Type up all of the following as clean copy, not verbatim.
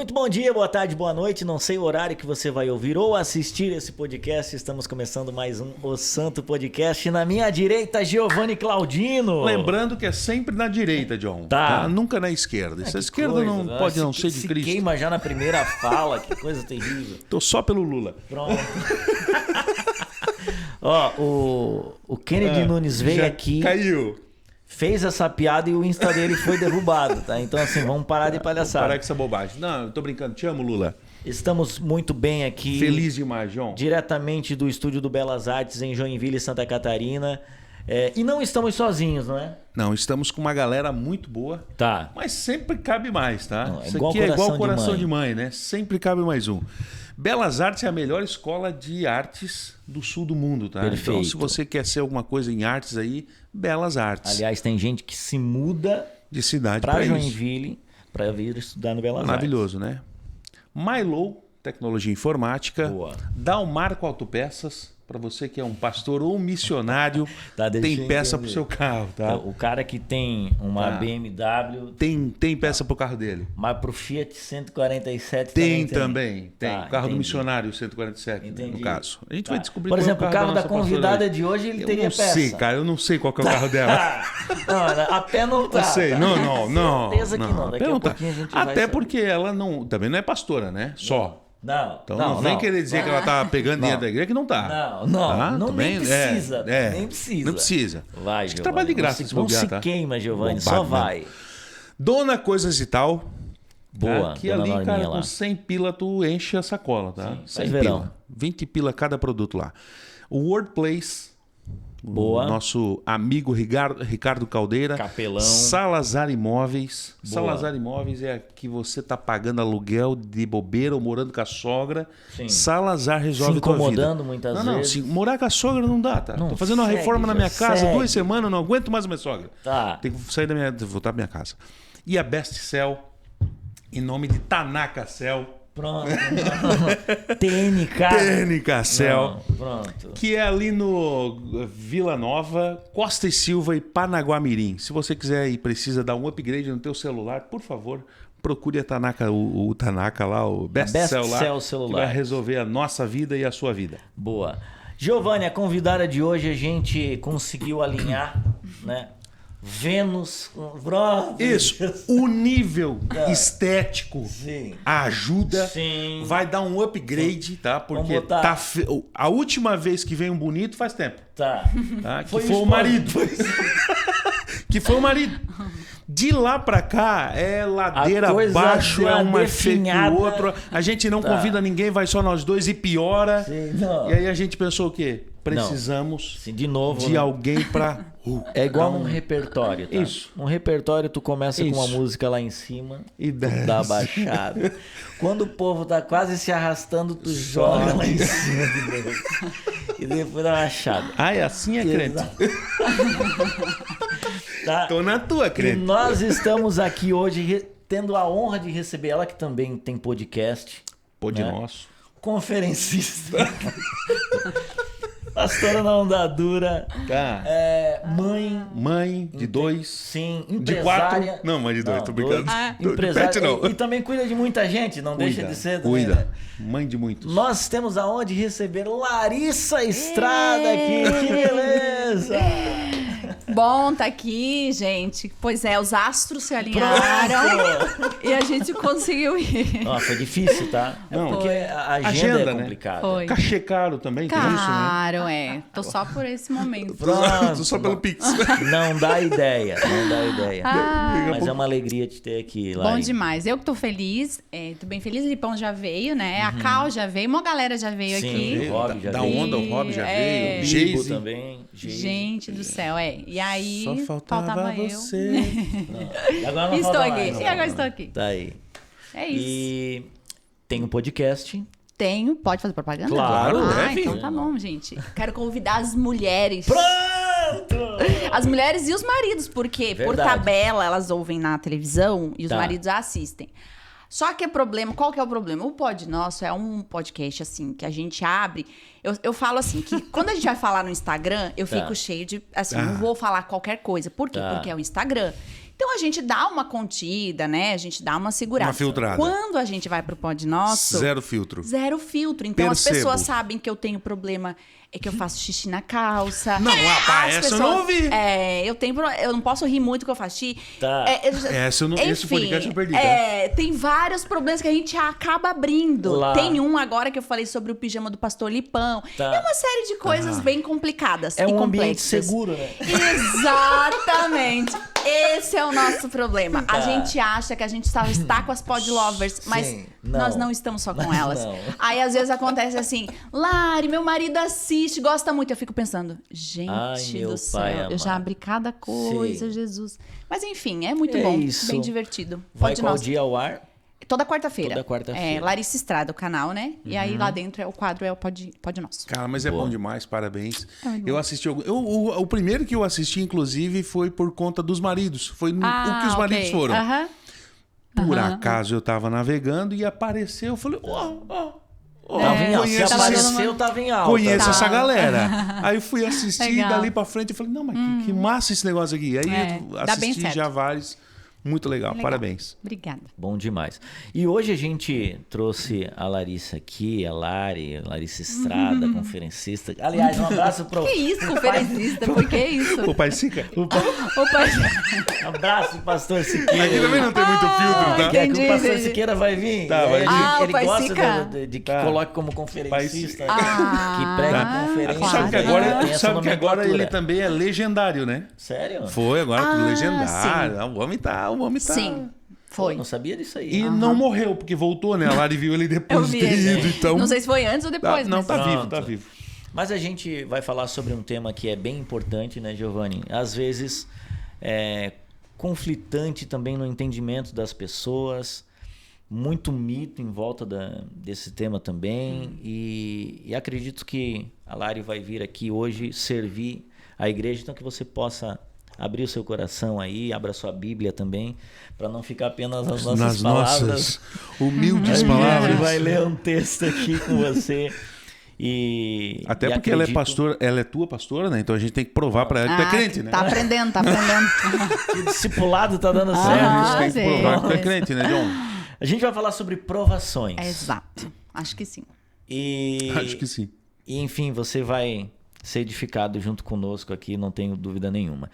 Muito bom dia, boa tarde, boa noite. Não sei o horário que você vai ouvir ou assistir esse podcast. Estamos começando mais um O Santo Podcast. Na minha direita, Giovanni Claudino. Lembrando que é sempre na direita, John. Tá. Nunca na esquerda. Essa esquerda coisa, não né? pode não ser de se Cristo. queima já na primeira fala, que coisa terrível. Tô só pelo Lula. Pronto. Ó, o Kennedy Nunes veio aqui. Caiu. Fez essa piada e o Insta dele foi derrubado, tá? Então, assim, vamos parar de palhaçada. Parar com essa bobagem. Não, eu tô brincando. Te amo, Lula. Estamos muito bem aqui. Feliz demais, John. Diretamente do estúdio do Belas Artes em Joinville, Santa Catarina. E não estamos sozinhos, não é? Não, estamos com uma galera muito boa. Tá. Mas sempre cabe mais, tá? Não, Isso aqui é igual coração de mãe, né? Sempre cabe mais um. Belas Artes é a melhor escola de artes do sul do mundo, tá? Perfeito. Então, se você quer ser alguma coisa em artes aí, Belas Artes. Aliás, tem gente que se muda de cidade para para Joinville para vir estudar no Belas Artes. Maravilhoso, né? Milo, tecnologia informática. Boa. Dalmarco Autopeças, para você que é um pastor ou missionário, Tá, deixa tem eu peça entender. pro seu carro, tá? O cara que tem uma BMW, Tem peça pro carro dele. mas pro Fiat 147 Tem também. Tem. Tá, O carro do entendi. missionário 147, Entendi. no caso. A gente Tá. vai descobrir Por qual é exemplo, o carro da nossa pastora convidada hoje. de hoje, ele Eu teria não peça. sei, cara. Eu não sei qual que é o carro dela. Não, a pé não tá. Não sei. tá? Não. Certeza que não. Daqui a Não tá. pouquinho a gente vai Até saber. porque ela também não é pastora, né? Só. Não, Então não vem querer dizer que ela tá pegando dinheiro da igreja, que não tá. Não, Também, nem precisa. Nem precisa. Não precisa. Vai, Acho que Giovanni. trabalho de graça se Não bobear, se tá? queima, Giovanni. Bobagem, Só né? vai. Dona Coisas e Tal. Boa, Que dona ali, Norminha cara, lá. com 100 pila tu enche a sacola, tá? Sim, 100 faz pila. verão. 20 pila cada produto lá. O Wordplace. Boa. O nosso amigo Ricardo Caldeira. Capelão. Salazar Imóveis. Boa. Salazar Imóveis é que você tá pagando aluguel de bobeira ou morando com a sogra. Sim. Salazar resolve Se tua vida. incomodando muitas Não, vezes. se morar com a sogra não dá, tá? Não, Tô fazendo uma segue, reforma na minha já casa, segue. 2 semanas, não aguento mais a minha sogra. Tá. Tem que sair voltar pra minha casa. E a Best Cell, em nome de Tanaka Cell. Pronto. TNK. TNK Cell. Não, pronto. Que é ali no Vila Nova, Costa e Silva e Paranaguamirim. Se você quiser e precisa dar um upgrade no teu celular, por favor, procure a Tanaka, o Tanaka lá, o Best Cell lá, Cell celular. que vai resolver a nossa vida e a sua vida. Boa. Giovanni, a convidada de hoje a gente conseguiu alinhar, né? Vênus com... Pronto. Isso, o nível estético Sim. ajuda, Sim. vai dar um upgrade, tá? Porque Vamos botar- tá a última vez que veio um bonito faz tempo. Tá. Tá? Que Foi foi o o esposo. marido. Que foi o marido. De lá pra cá é ladeira A coisa abaixo, deu é uma uma feio que definhada. o outro. A gente não convida ninguém, vai só nós dois e piora. Sim, não. E aí a gente pensou o quê? Precisamos Sim, de novo. de né? alguém pra. É igual num repertório, tá? Isso. Um repertório tu começa com uma Isso. música lá em cima, E tu dá baixada. Quando o povo tá quase se arrastando, tu joga lá em cima de novo. E depois dá uma baixada. Ai, assim é crente. Tá? Tô na tua, E crente. nós estamos aqui hoje tendo a honra de receber ela, que também tem podcast. Pô de né? nosso. Conferencista. Pastora na Onda Dura. Tá. Mãe. Mãe de dois. Sim, De empresária. 4. Não, mãe de 2, tô brincando. Dois. Empresária. De pet, não. E também cuida de muita gente, não deixa de ser. também, Cuida. né? Mãe de muitos. Nós temos a honra de receber Larissa Estrada aqui. Que beleza! Bom, tá aqui, gente. Pois é, os astros se alinharam e a gente conseguiu ir. Ó, foi difícil, tá? Não, porque a agenda, agenda, é né? complicada. Foi. Cachê caro também, tem isso, né? Claro, Tô só por esse momento. Pronto. Só pelo Pix. Não dá ideia, não dá ideia. Ah, Mas é uma alegria te ter aqui, bom Larissa. demais. Eu que tô feliz, tô bem feliz. O Lipão já veio, né? A Cal já veio, uma galera já veio Sim, aqui. o Rob já Da veio. onda, o Rob já É. veio. Bibo Geise. também. Geise. Gente do céu, E aí, Só faltava eu. você. E agora não Estou falta aqui. mais, E agora estou aqui. Tá aí. É isso. E tem um podcast. Tenho. Pode fazer propaganda? Claro, deve. então tá bom, gente. Quero convidar as mulheres. Pronto! As mulheres e os maridos, porque por Verdade. tabela elas ouvem na televisão e os Tá. maridos assistem. Só que qual que é o problema? O Pod Nosso é um podcast, assim, que a gente abre. Eu falo assim, que quando a gente vai falar no Instagram, eu Tá. fico cheio de, assim, não vou falar qualquer coisa. Por quê? Tá. Porque é o Instagram. Então a gente dá uma contida, né? A gente dá uma segurada. Uma filtrada. Quando a gente vai pro Pod Nosso... Zero filtro. Zero filtro. Então Percebo. as pessoas sabem que eu tenho problema, é que eu faço xixi na calça. Não, rapaz, As essa eu não ouvi. Eu não posso rir muito que eu faço xixi. Tá. Esse podcast eu perdi, tá? Tem vários problemas que a gente acaba abrindo. Lá. Tem um agora que eu falei sobre o pijama do pastor Lipão. Tá. É uma série de coisas bem complicadas É e um ambiente complexas. seguro, né? Exatamente. Esse é o nosso problema. Tá. A gente acha que a gente está com as pod lovers, mas Sim, não. nós não estamos só com Mas elas. não. Aí às vezes acontece assim, Lari, meu marido assiste, gosta muito. Eu fico pensando, gente Ai, meu do céu, pai eu já amado. abri cada coisa, Sim. Jesus. Mas enfim, é muito É bom, isso. bem divertido. Vai Pod qual Nosso. dia ao ar? Toda quarta-feira. Toda quarta-feira. Larissa Estrada, o canal, né? E aí lá dentro o quadro é o Pod Nosso. Cara, mas é Boa. bom demais, parabéns. muito bom. Eu assisti. O primeiro que eu assisti, inclusive, foi por conta dos maridos. Foi o que os maridos ok. foram. Aham. Por acaso eu tava navegando e apareceu. Eu falei, Tava em alta. Se conheço, tava apareceu, tava em alta. conheço Tá. essa galera. Aí eu fui assistir Legal. dali pra frente e falei, não, mas que massa esse negócio aqui. Aí eu Dá bem assisti certo. já vários. Muito legal. Legal. Parabéns. Obrigada. Bom demais. E hoje a gente trouxe a Larissa aqui, a Larissa Estrada, conferencista. Aliás, um abraço pro... Que isso, conferencista? Por que isso? Ô, pai Sica. Opa. Um abraço, pastor Siqueira. Aqui também não tem muito filtro, tá? Que é que Entendi, o pastor entendi. Siqueira vai vir. Tá, vai vir. Ah, o Ele pai gosta Sica. de que Tá. coloque como conferencista, Pai que prega Ah, conferência. claro. Sabe que Tem agora, essa sabe que agora nomenclatura. ele também é legendário, né? Sério? Foi agora tudo Ah, legendário. O homem tá. Sim, foi. Eu não sabia disso aí. E não morreu, porque voltou, né? A Lari viu ele Eu depois vi de ter ele. ido, então. Não sei se foi antes ou depois, Não, mas... tá vivo, Pronto. tá vivo. Mas a gente vai falar sobre um tema que é bem importante, né, Giovanni? Às vezes é conflitante também no entendimento das pessoas, muito mito em volta desse tema também. E acredito que a Lari vai vir aqui hoje servir a igreja, então que você possa abrir o seu coração aí, abra sua Bíblia também, para não ficar apenas nas nossas Nas palavras. nossas humildes Ele palavras. vai ler um texto aqui com você. E Até e porque ela é acredito- pastora, ela é tua pastora, né? Então a gente tem que provar pra ela que tu é crente, né? Tá aprendendo, tá aprendendo. Que discipulado tá dando A certo. gente tem que provar que tu é sim. crente, né, John? A gente vai falar sobre provações. É exato. Acho que sim. E, Acho que sim. e, enfim, você vai ser edificado junto conosco aqui, não tenho dúvida nenhuma.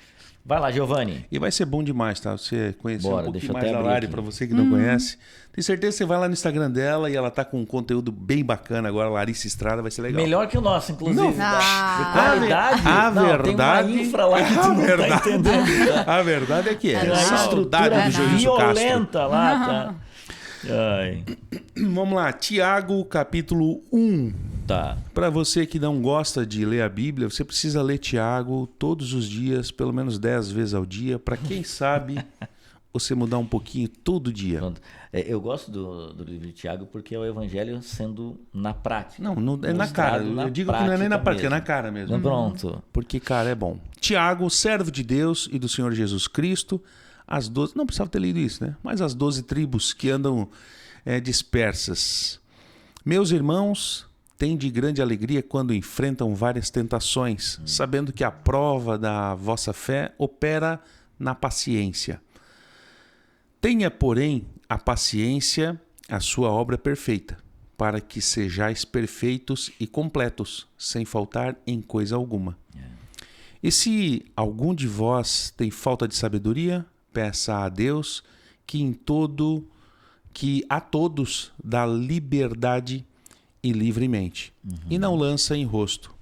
Vai lá, Giovanni. E vai ser bom demais, tá? Você conhecer Bora, um deixa pouquinho eu até mais da abrir Lari, aqui. pra você que não conhece. Tenho certeza que você vai lá no Instagram dela e ela tá com um conteúdo bem bacana agora, Larissa Estrada, vai ser legal. Melhor que o nosso, inclusive. Não. De Ah. qualidade. A Não, verdade- Tem uma infra lá que tu a não tá verdade- entendendo. Tá? A verdade é que é. Tem uma Saudade estrutura do Joilson Castro. violenta lá, tá? Ai, Vamos lá, Tiago, capítulo 1. tá. Para você que não gosta de ler a Bíblia, você precisa ler Tiago todos os dias, pelo menos 10 vezes ao dia, para quem sabe você mudar um pouquinho todo dia. Pronto. Eu gosto do livro de Tiago porque é o evangelho sendo na prática. Não, é na cara. Mostrado na Eu digo que não é nem na prática, é mesmo. na cara mesmo. Pronto. Porque, cara, é bom. Tiago, servo de Deus e do Senhor Jesus Cristo, as 12... Não precisava ter lido isso, né? Mas as 12 tribos que andam dispersas. Meus irmãos, têm de grande alegria quando enfrentam várias tentações, sabendo que a prova da vossa fé opera na paciência. Tenha, porém, a paciência a sua obra perfeita, para que sejais perfeitos e completos, sem faltar em coisa alguma. E se algum de vós tem falta de sabedoria, peça a Deus que a todos dá liberdade e livremente, e não lança em rosto.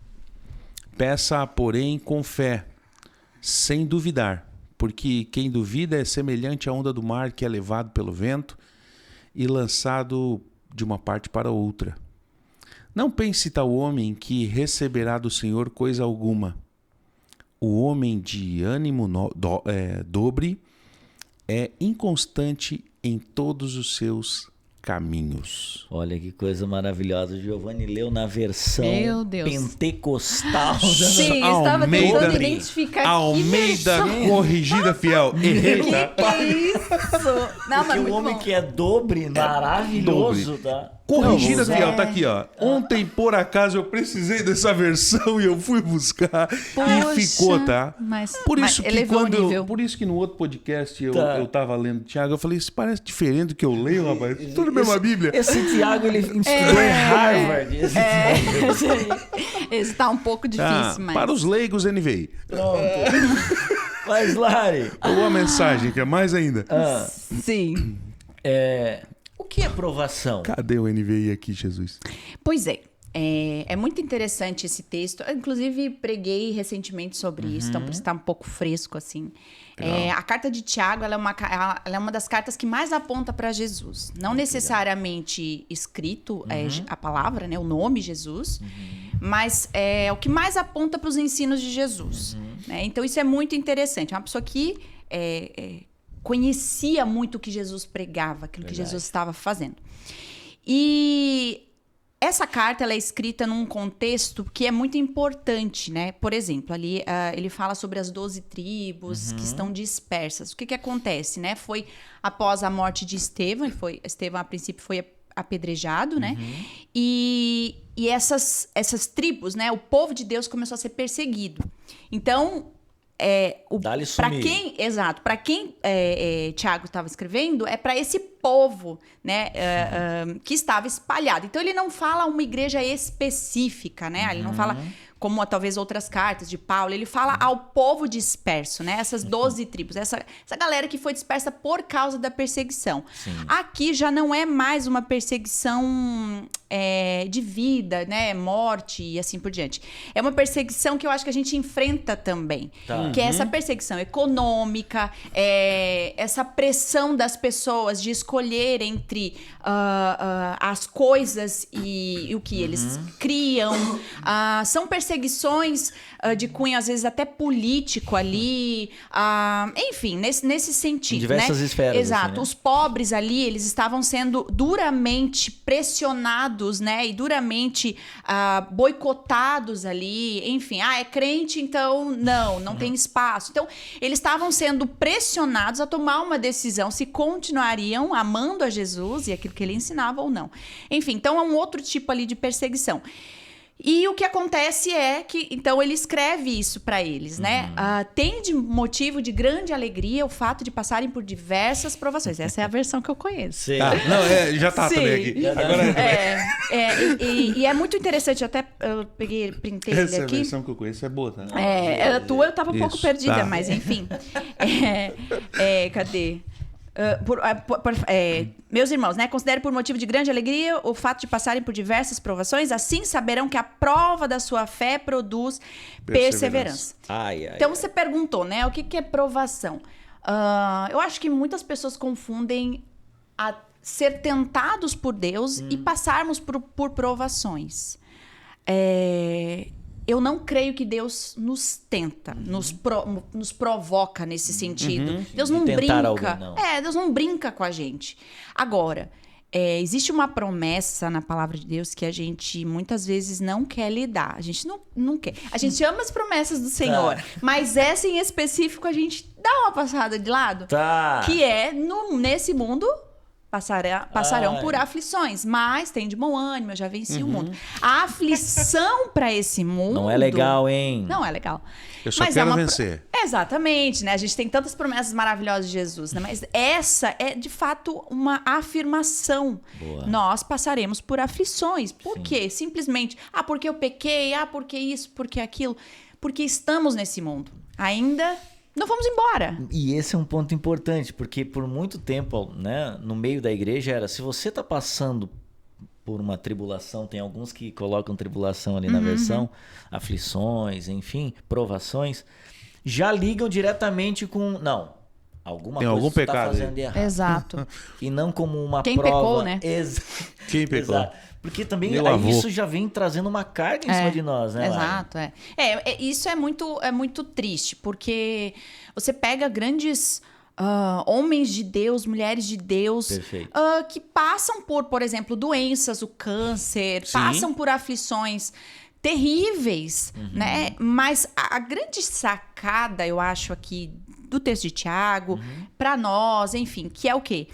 Peça, porém, com fé, sem duvidar, porque quem duvida é semelhante à onda do mar que é levado pelo vento e lançado de uma parte para outra. Não pense tal homem que receberá do Senhor coisa alguma. O homem de ânimo dobre é inconstante em todos os seus caminhos. Olha que coisa maravilhosa. O Giovanni leu na versão Meu Deus. pentecostal. Sim, eu estava Almeida- tentando identificar Almeida corrigida fiel. Errei, tá? que é isso. Não, mas Porque o muito homem bom. que é dobre, maravilhoso, tá? corrigida aqui, é. ó. Tá aqui, ó. Ontem, por acaso, eu precisei dessa versão e eu fui buscar. Poxa, e ficou, tá? mas Por isso que elevou o quando nível. por isso que no outro podcast Tá. eu tava lendo Tiago, eu falei, isso parece diferente do que eu leio, rapaz. Tudo na mesma Bíblia. Esse Tiago, ele estudou em Harvard. Esse Tiago. Esse tá um pouco difícil, mas... Para os leigos, NVI. Pronto. Mas, Lari, Ou a mensagem, que é mais ainda. Sim. o que é provação? Cadê o NVI aqui, Jesus? Pois é. É muito interessante esse texto. Eu, inclusive, preguei recentemente sobre isso, então por isso está um pouco fresco, assim. A carta de Tiago, ela é uma das cartas que mais aponta para Jesus. Não necessariamente escrito a palavra, né, o nome Jesus, mas é o que mais aponta para os ensinos de Jesus. Né? Então, isso é muito interessante. É uma pessoa que conhecia muito o que Jesus pregava, aquilo que Jesus estava fazendo. E... essa carta ela é escrita num contexto que é muito importante, né? Por exemplo, ali ele fala sobre as 12 tribos que estão dispersas. O que acontece, né? Foi após a morte de Estevão, Estevão a princípio foi apedrejado, né? E essas tribos, né? O povo de Deus começou a ser perseguido. Então... para quem Tiago estava escrevendo, é para esse povo, né, que estava espalhado. Então ele não fala uma igreja específica, né? Ele não fala como talvez outras cartas de Paulo, ele fala ao povo disperso, né? Essas 12 tribos, essa galera que foi dispersa por causa da perseguição. Sim. Aqui já não é mais uma perseguição de vida, né? Morte e assim por diante. É uma perseguição que eu acho que a gente enfrenta também. Tá. Que é essa perseguição econômica, essa pressão das pessoas de escolher entre as coisas e o que eles criam. São perseguições de cunho, às vezes, até político ali. Enfim, nesse sentido. Em diversas esferas. Exato. Assim, né? Os pobres ali, eles estavam sendo duramente pressionados, né? E duramente boicotados ali. Enfim, é crente, então não tem espaço. Então, eles estavam sendo pressionados a tomar uma decisão se continuariam amando a Jesus e aquilo que ele ensinava ou não. Enfim, então é um outro tipo ali de perseguição. E o que acontece é que, então, ele escreve isso para eles, né? Tem de motivo de grande alegria o fato de passarem por diversas provações. Essa é a versão que eu conheço. Sim. Já tá Sim. também aqui. Agora E é muito interessante, até eu printei ele essa aqui. versão que eu conheço é boa, tá? A tua eu tava um pouco Isso, perdida, tá. mas enfim. Cadê? Meus irmãos, né? Considere por motivo de grande alegria o fato de passarem por diversas provações, assim saberão que a prova da sua fé produz perseverança. Então você perguntou, né? O que é provação? Eu acho que muitas pessoas confundem ser tentados por Deus e passarmos por provações. Eu não creio que Deus nos tenta, nos provoca nesse sentido. Deus não brinca. Alguém, não. Deus não brinca com a gente. Agora, existe uma promessa na palavra de Deus que a gente muitas vezes não quer lidar. A gente não quer. A gente ama as promessas do Senhor, mas essa em específico a gente dá uma passada de lado. Tá. Que nesse mundo... Passarão por aflições, mas tem de bom ânimo, eu já venci o mundo. A aflição para esse mundo... Não é legal, hein? Não é legal. Eu só Mas quero vencer. Exatamente, né? A gente tem tantas promessas maravilhosas de Jesus, né? Mas essa é, de fato, uma afirmação. Boa. Nós passaremos por aflições. Por quê? Simplesmente, porque eu pequei, porque isso, porque aquilo. Porque estamos nesse mundo. Ainda... não vamos embora. E esse é um ponto importante, porque por muito tempo, né, no meio da igreja era, se você está passando por uma tribulação, tem alguns que colocam tribulação ali na versão, aflições, enfim, provações, já ligam diretamente com, alguma tem coisa algum que você pecado tá fazendo de errado. Exato. E não como uma Quem prova. pecou, né? Quem pecou? Exato. Porque também Meu avô. isso já vem trazendo uma carga em cima de nós, né, Lari? Exato, isso é muito triste, porque você pega grandes homens de Deus, mulheres de Deus, que passam por exemplo, doenças, o câncer, passam por aflições terríveis, né? Mas a grande sacada, eu acho aqui, do texto de Tiago, para nós, enfim, que é o quê?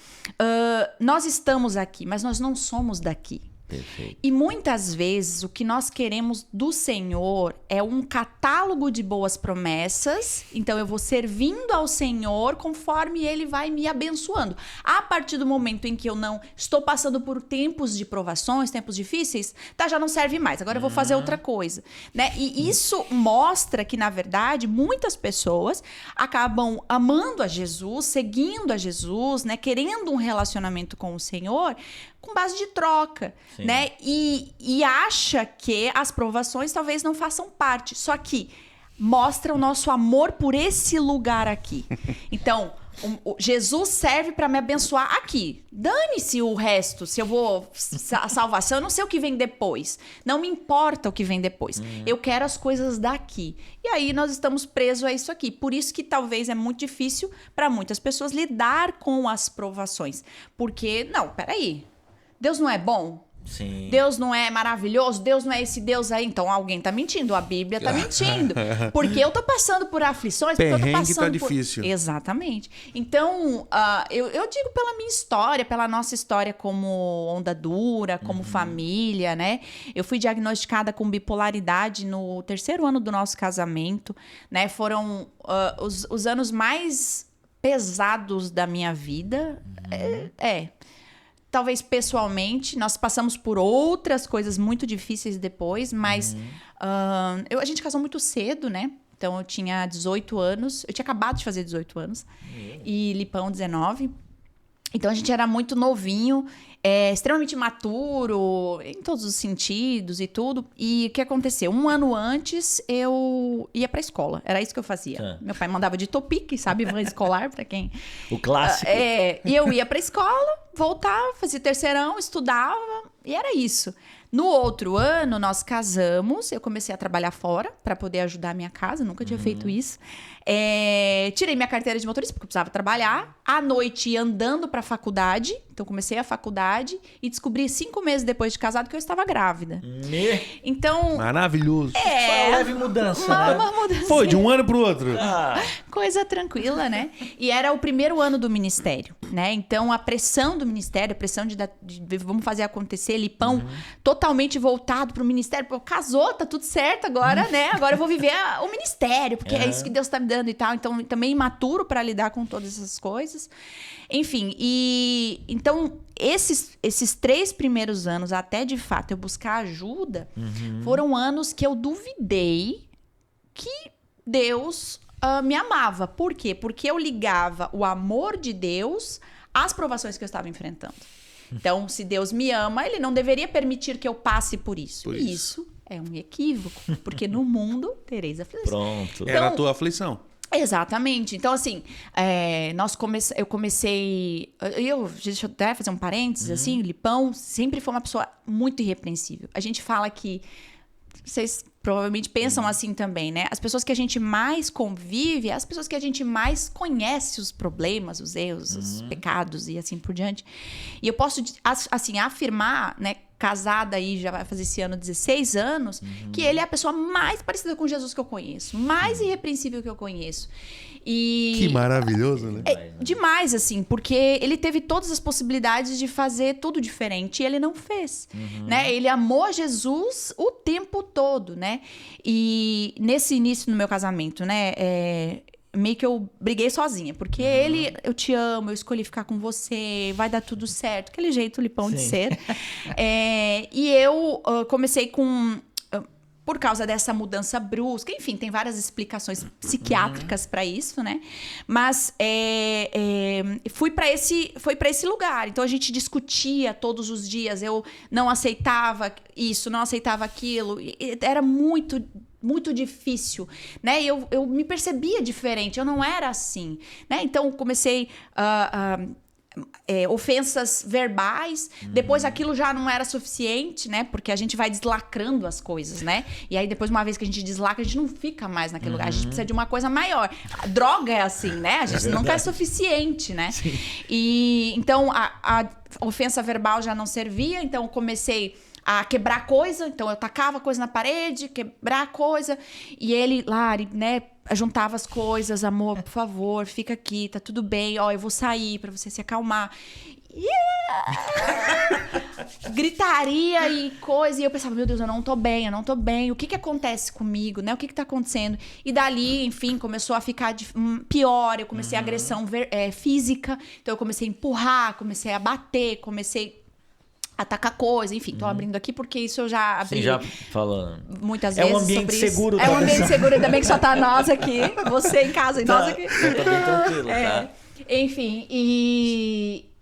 Nós estamos aqui, mas nós não somos daqui. Perfeito. E muitas vezes o que nós queremos do Senhor é um catálogo de boas promessas. Então eu vou servindo ao Senhor conforme Ele vai me abençoando. A partir do momento em que eu não estou passando por tempos de provações, tempos difíceis, já não serve mais. Agora eu vou fazer outra coisa, né? E isso mostra que, na verdade, muitas pessoas acabam amando a Jesus, seguindo a Jesus, né? Querendo um relacionamento com o Senhor com base de troca, Sim. né? E acha que as provações talvez não façam parte. Só que mostra o nosso amor por esse lugar aqui. Então, Jesus serve para me abençoar aqui. Dane-se o resto, se eu vou... A salvação, eu não sei o que vem depois. Não me importa o que vem depois. Eu quero as coisas daqui. E aí nós estamos presos a isso aqui. Por isso que talvez é muito difícil para muitas pessoas lidar com as provações. Porque, não, peraí. Deus não é bom? Sim. Deus não é maravilhoso? Deus não é esse Deus aí? Então alguém tá mentindo, a Bíblia tá mentindo. Porque eu tô passando por aflições, porque eu tô Perrengue passando tá difícil. Exatamente. Então, eu digo pela minha história, pela nossa história como onda dura, como família, né? Eu fui diagnosticada com bipolaridade no 3º ano do nosso casamento, né? Foram os anos mais pesados da minha vida. Talvez pessoalmente, nós passamos por outras coisas muito difíceis depois, mas a gente casou muito cedo, né? Então eu tinha 18 anos, eu tinha acabado de fazer 18 anos, e Lipão 19. Então a gente era muito novinho, extremamente imaturo, em todos os sentidos e tudo. E o que aconteceu? Um ano antes eu ia pra escola, era isso que eu fazia. Meu pai mandava de Topic, sabe? Van escolar, pra quem... O clássico. E eu ia pra escola, voltava, fazia terceirão, estudava, e era isso. No outro ano, nós casamos, eu comecei a trabalhar fora para poder ajudar a minha casa, nunca tinha feito isso. Tirei minha carteira de motorista, porque eu precisava trabalhar. À noite, ia andando para a faculdade, então comecei a faculdade e descobri 5 meses depois de casado que eu estava grávida. Então... Maravilhoso. Foi uma leve mudança, né? Uma mudança. Foi de um ano pro outro. Coisa tranquila, né? E era o primeiro ano do ministério, né? Então, a pressão do ministério, a pressão de vamos fazer acontecer, Lipão, totalmente voltado pro ministério. Pô, casou, tá tudo certo agora, né? Agora eu vou viver o ministério, porque é isso que Deus tá me dando e tal. Então, também imaturo para lidar com todas essas coisas. Enfim, então, esses 3 primeiros anos, até de fato eu buscar ajuda, foram anos que eu duvidei que Deus me amava. Por quê? Porque eu ligava o amor de Deus às provações que eu estava enfrentando. Então, se Deus me ama, Ele não deveria permitir que eu passe por isso. E isso é um equívoco, porque no mundo tereis aflição. Pronto. Então, Era a tua aflição. Exatamente. Então, assim, eu comecei... Deixa eu até fazer um parênteses, assim, o Lipão sempre foi uma pessoa muito irrepreensível. A gente fala que... Vocês provavelmente pensam assim também, né? As pessoas que a gente mais convive, as pessoas que a gente mais conhece os problemas, os erros, os pecados e assim por diante. E eu posso, assim, afirmar, né? Casada aí, já vai fazer esse ano 16 anos, que ele é a pessoa mais parecida com Jesus que eu conheço. Mais irrepreensível que eu conheço. E Que maravilhoso, né? Demais, assim, porque ele teve todas as possibilidades de fazer tudo diferente e ele não fez, né? Ele amou Jesus o tempo todo, né? E nesse início no meu casamento, né? Meio que eu briguei sozinha, porque eu te amo, eu escolhi ficar com você, vai dar tudo certo, aquele jeito Lipão de ser. E eu comecei por causa dessa mudança brusca, enfim, tem várias explicações psiquiátricas para isso, né? Mas foi para esse lugar. Então a gente discutia todos os dias. Eu não aceitava isso, não aceitava aquilo. Era muito difícil, né? Eu me percebia diferente. Eu não era assim, né? Então comecei ofensas verbais, depois aquilo já não era suficiente, né? Porque a gente vai deslacrando as coisas, né? E aí depois, uma vez que a gente deslacra, a gente não fica mais naquele lugar, a gente precisa de uma coisa maior. A droga é assim, né? A gente nunca é suficiente, né? E então a ofensa verbal já não servia, então comecei a quebrar coisa. Então eu tacava coisa na parede, quebrar coisa. E ele lá, né, juntava as coisas. Amor, por favor, fica aqui, tá tudo bem. Ó, eu vou sair pra você se acalmar. Gritaria e coisa. E eu pensava, meu Deus, eu não tô bem. O que acontece comigo, né? O que tá acontecendo? E dali, enfim, começou a ficar pior. Eu comecei a agressão física. Então eu comecei a empurrar, comecei a bater, comecei a atacar coisa. Enfim, tô abrindo aqui porque isso eu já abri. Sim, já falando. Muitas vezes. É um ambiente seguro. É um ambiente seguro, ainda bem que só tá nós aqui. Você em casa e nós aqui. Tá bem tranquilo, tá? Enfim,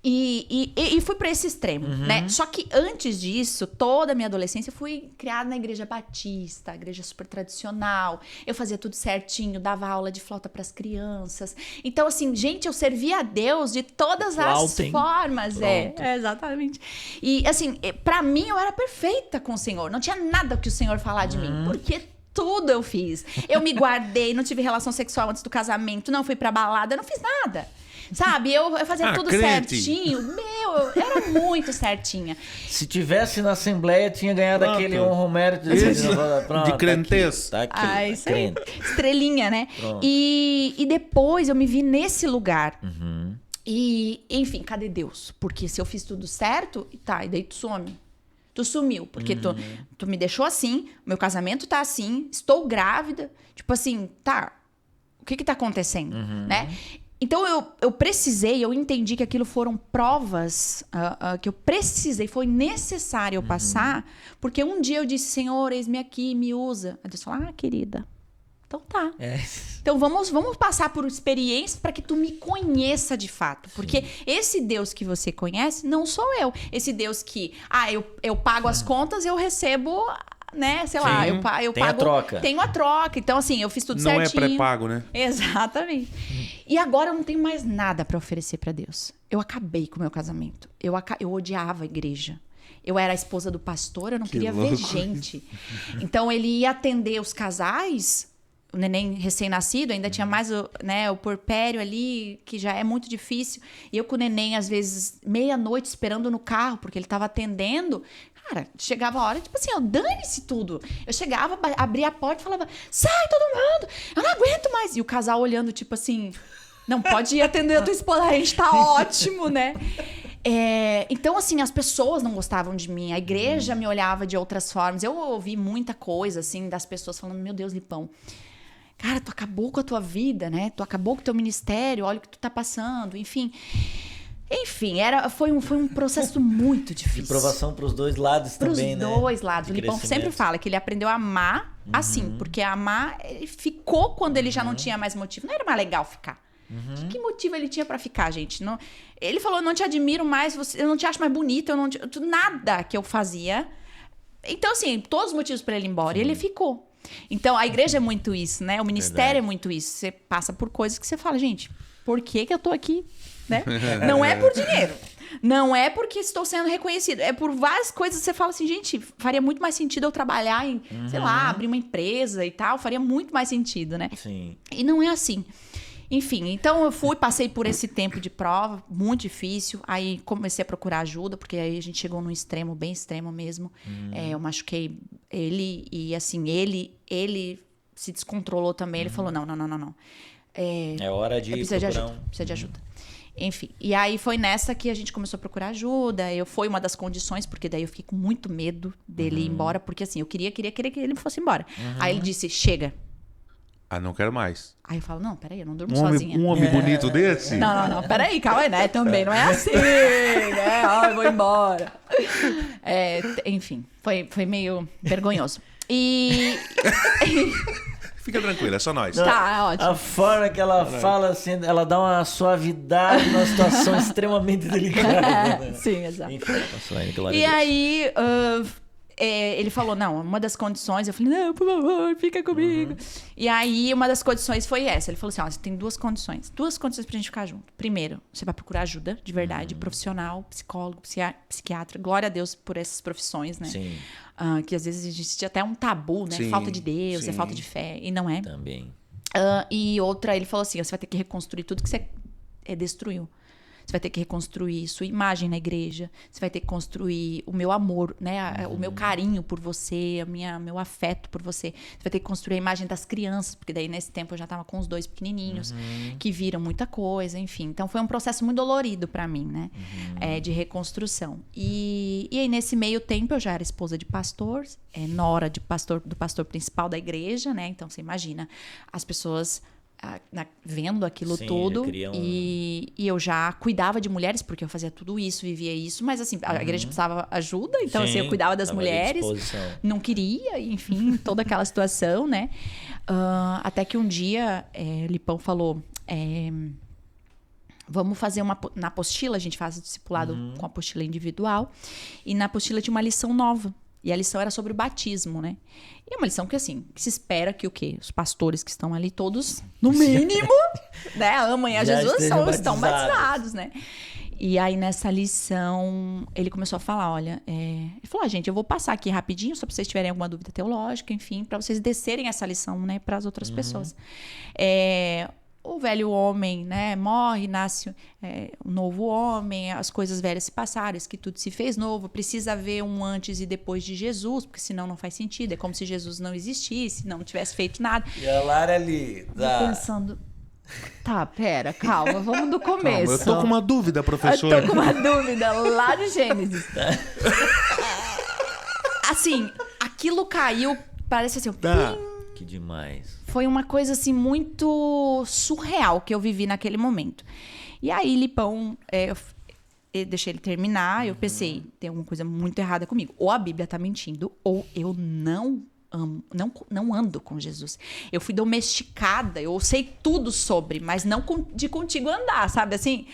e fui para esse extremo, né? Só que antes disso, toda a minha adolescência, eu fui criada na igreja batista, igreja super tradicional. Eu fazia tudo certinho, dava aula de flauta para as crianças. Então, assim, gente, eu servia a Deus de todas as formas. Exatamente. E, assim, para mim, eu era perfeita com o Senhor. Não tinha nada que o Senhor falar de mim, porque tudo eu fiz. Eu me guardei, não tive relação sexual antes do casamento, não fui pra balada, eu não fiz nada. Sabe? Eu fazia tudo certinho. Eu era muito certinha. Se tivesse na Assembleia, tinha ganhado aquele honro mérito de crentez. Tá aqui, isso aí. Estrelinha, né? E depois eu me vi nesse lugar. E, enfim, cadê Deus? Porque se eu fiz tudo certo, e daí tu some. Tu sumiu, porque tu me deixou assim, meu casamento tá assim, estou grávida. Tipo assim, tá, o que tá acontecendo, né? Então, eu precisei, eu entendi que aquilo foram provas que eu precisei, foi necessário eu passar, porque um dia eu disse, Senhor, eis-me aqui, me usa. Aí Deus falou, querida, então tá. Então, vamos passar por experiências para que tu me conheça de fato. Porque esse Deus que você conhece não sou eu. Esse Deus que, eu pago as contas, eu recebo... Né? Sei lá, eu pago... Tem a troca. Tenho a troca. Então, assim, eu fiz tudo certinho. Não é pré-pago, né? Exatamente. E agora eu não tenho mais nada pra oferecer pra Deus. Eu acabei com o meu casamento. Eu odiava a igreja. Eu era a esposa do pastor, eu não queria ver gente. Então, ele ia atender os casais... O neném recém-nascido, ainda tinha mais o puerpério ali, que já é muito difícil. E eu com o neném, às vezes, meia-noite, esperando no carro, porque ele estava atendendo. Cara, chegava a hora, tipo assim, dane-se tudo. Eu chegava, abria a porta e falava, sai todo mundo, eu não aguento mais. E o casal olhando, tipo assim, não, pode ir atender a tua esposa, a gente tá ótimo, né? Então, assim, as pessoas não gostavam de mim, a igreja me olhava de outras formas. Eu ouvi muita coisa, assim, das pessoas falando, meu Deus, Lipão, cara, tu acabou com a tua vida, né? Tu acabou com o teu ministério, olha o que tu tá passando, enfim. Enfim, foi um processo muito difícil. De provação pros dois lados também, né? Pros dois lados. O Lipão sempre fala que ele aprendeu a amar assim, porque amar, ele ficou quando ele já não tinha mais motivo. Não era mais legal ficar. Que motivo ele tinha pra ficar, gente? Não, ele falou, não te admiro mais, eu não te acho mais bonita, nada que eu fazia. Então, assim, todos os motivos pra ele ir embora. E ele ficou. Então, a igreja é muito isso, né? O ministério é muito isso. Você passa por coisas que você fala, gente, por que eu tô aqui? Né? Não é por dinheiro. Não é porque estou sendo reconhecido. É por várias coisas que você fala assim, gente, faria muito mais sentido eu trabalhar em, sei lá, abrir uma empresa e tal. Faria muito mais sentido, né? Sim. E não é assim. Enfim, então eu passei por esse tempo de prova, muito difícil. Aí comecei a procurar ajuda, porque aí a gente chegou num extremo, bem extremo mesmo. Eu machuquei ele e assim, ele se descontrolou também. Ele falou, não. É hora de precisa de ajuda, precisa de ajuda. Enfim, e aí foi nessa que a gente começou a procurar ajuda. Foi uma das condições, porque daí eu fiquei com muito medo dele ir embora, porque assim, eu queria que ele fosse embora. Aí ele disse, chega. Não quero mais. Aí eu falo, não, peraí, eu não durmo sozinha. Um homem bonito desse? Não, peraí, calma aí, né? Também não é assim, né? Eu vou embora. Enfim, foi meio vergonhoso. Fica tranquila, é só nós. Tá, ótimo. A forma que ela fala, assim, ela dá uma suavidade numa situação extremamente delicada. Sim, exato. Enfim, passou aí, glória E a Deus. aí... ele falou, não, uma das condições... Eu falei, não, por favor, fica comigo. E aí, uma das condições foi essa. Ele falou assim, você tem duas condições pra gente ficar junto. Primeiro, você vai procurar ajuda, de verdade, profissional, psicólogo, psiquiatra. Glória a Deus por essas profissões, né? Sim. Que às vezes existe até um tabu, né? Sim, falta de Deus, sim. é falta de fé. E não é. Também. E outra, ele falou assim, você vai ter que reconstruir tudo que você destruiu. Você vai ter que reconstruir sua imagem na igreja. Você vai ter que construir o meu amor, né? O meu carinho por você, meu afeto por você. Você vai ter que construir a imagem das crianças, porque daí nesse tempo eu já estava com os 2 pequenininhos, que viram muita coisa, enfim. Então foi um processo muito dolorido para mim, né? De reconstrução. E aí nesse meio tempo eu já era esposa de pastor, nora do pastor principal da igreja, né? Então você imagina as pessoas vendo aquilo tudo e eu já cuidava de mulheres porque eu fazia tudo isso, vivia isso, mas assim, a igreja precisava ajuda, então assim, eu cuidava das mulheres, não queria, enfim, toda aquela situação, né? Até que um dia o Lipão falou, vamos fazer na apostila, a gente faz o discipulado com apostila individual, e na apostila tinha uma lição nova. E a lição era sobre o batismo, né? E é uma lição que, assim, que se espera que o quê? Os pastores que estão ali todos, no mínimo, né? Amam a Jesus, estão batizados, né? E aí, nessa lição, ele começou a falar, olha... Ele falou, gente, eu vou passar aqui rapidinho, só para vocês tiverem alguma dúvida teológica, enfim, para vocês descerem essa lição, né? Para as outras pessoas. O velho homem, né, morre, nasce um novo homem, as coisas velhas se passaram, isso que tudo se fez novo, precisa haver um antes e depois de Jesus, porque senão não faz sentido, é como se Jesus não existisse, não tivesse feito nada. E a Lara ali, pensando, pera, calma, vamos do começo. Calma, eu tô com uma dúvida, professor. Eu tô com uma dúvida lá de Gênesis. Assim, aquilo caiu, parece assim, que demais. Foi uma coisa, assim, muito surreal que eu vivi naquele momento. E aí, Lipão, eu deixei ele terminar, eu pensei, tem alguma coisa muito errada comigo. Ou a Bíblia tá mentindo, ou eu não ando com Jesus. Eu fui domesticada, eu sei tudo sobre, mas não de contigo andar, sabe? Assim,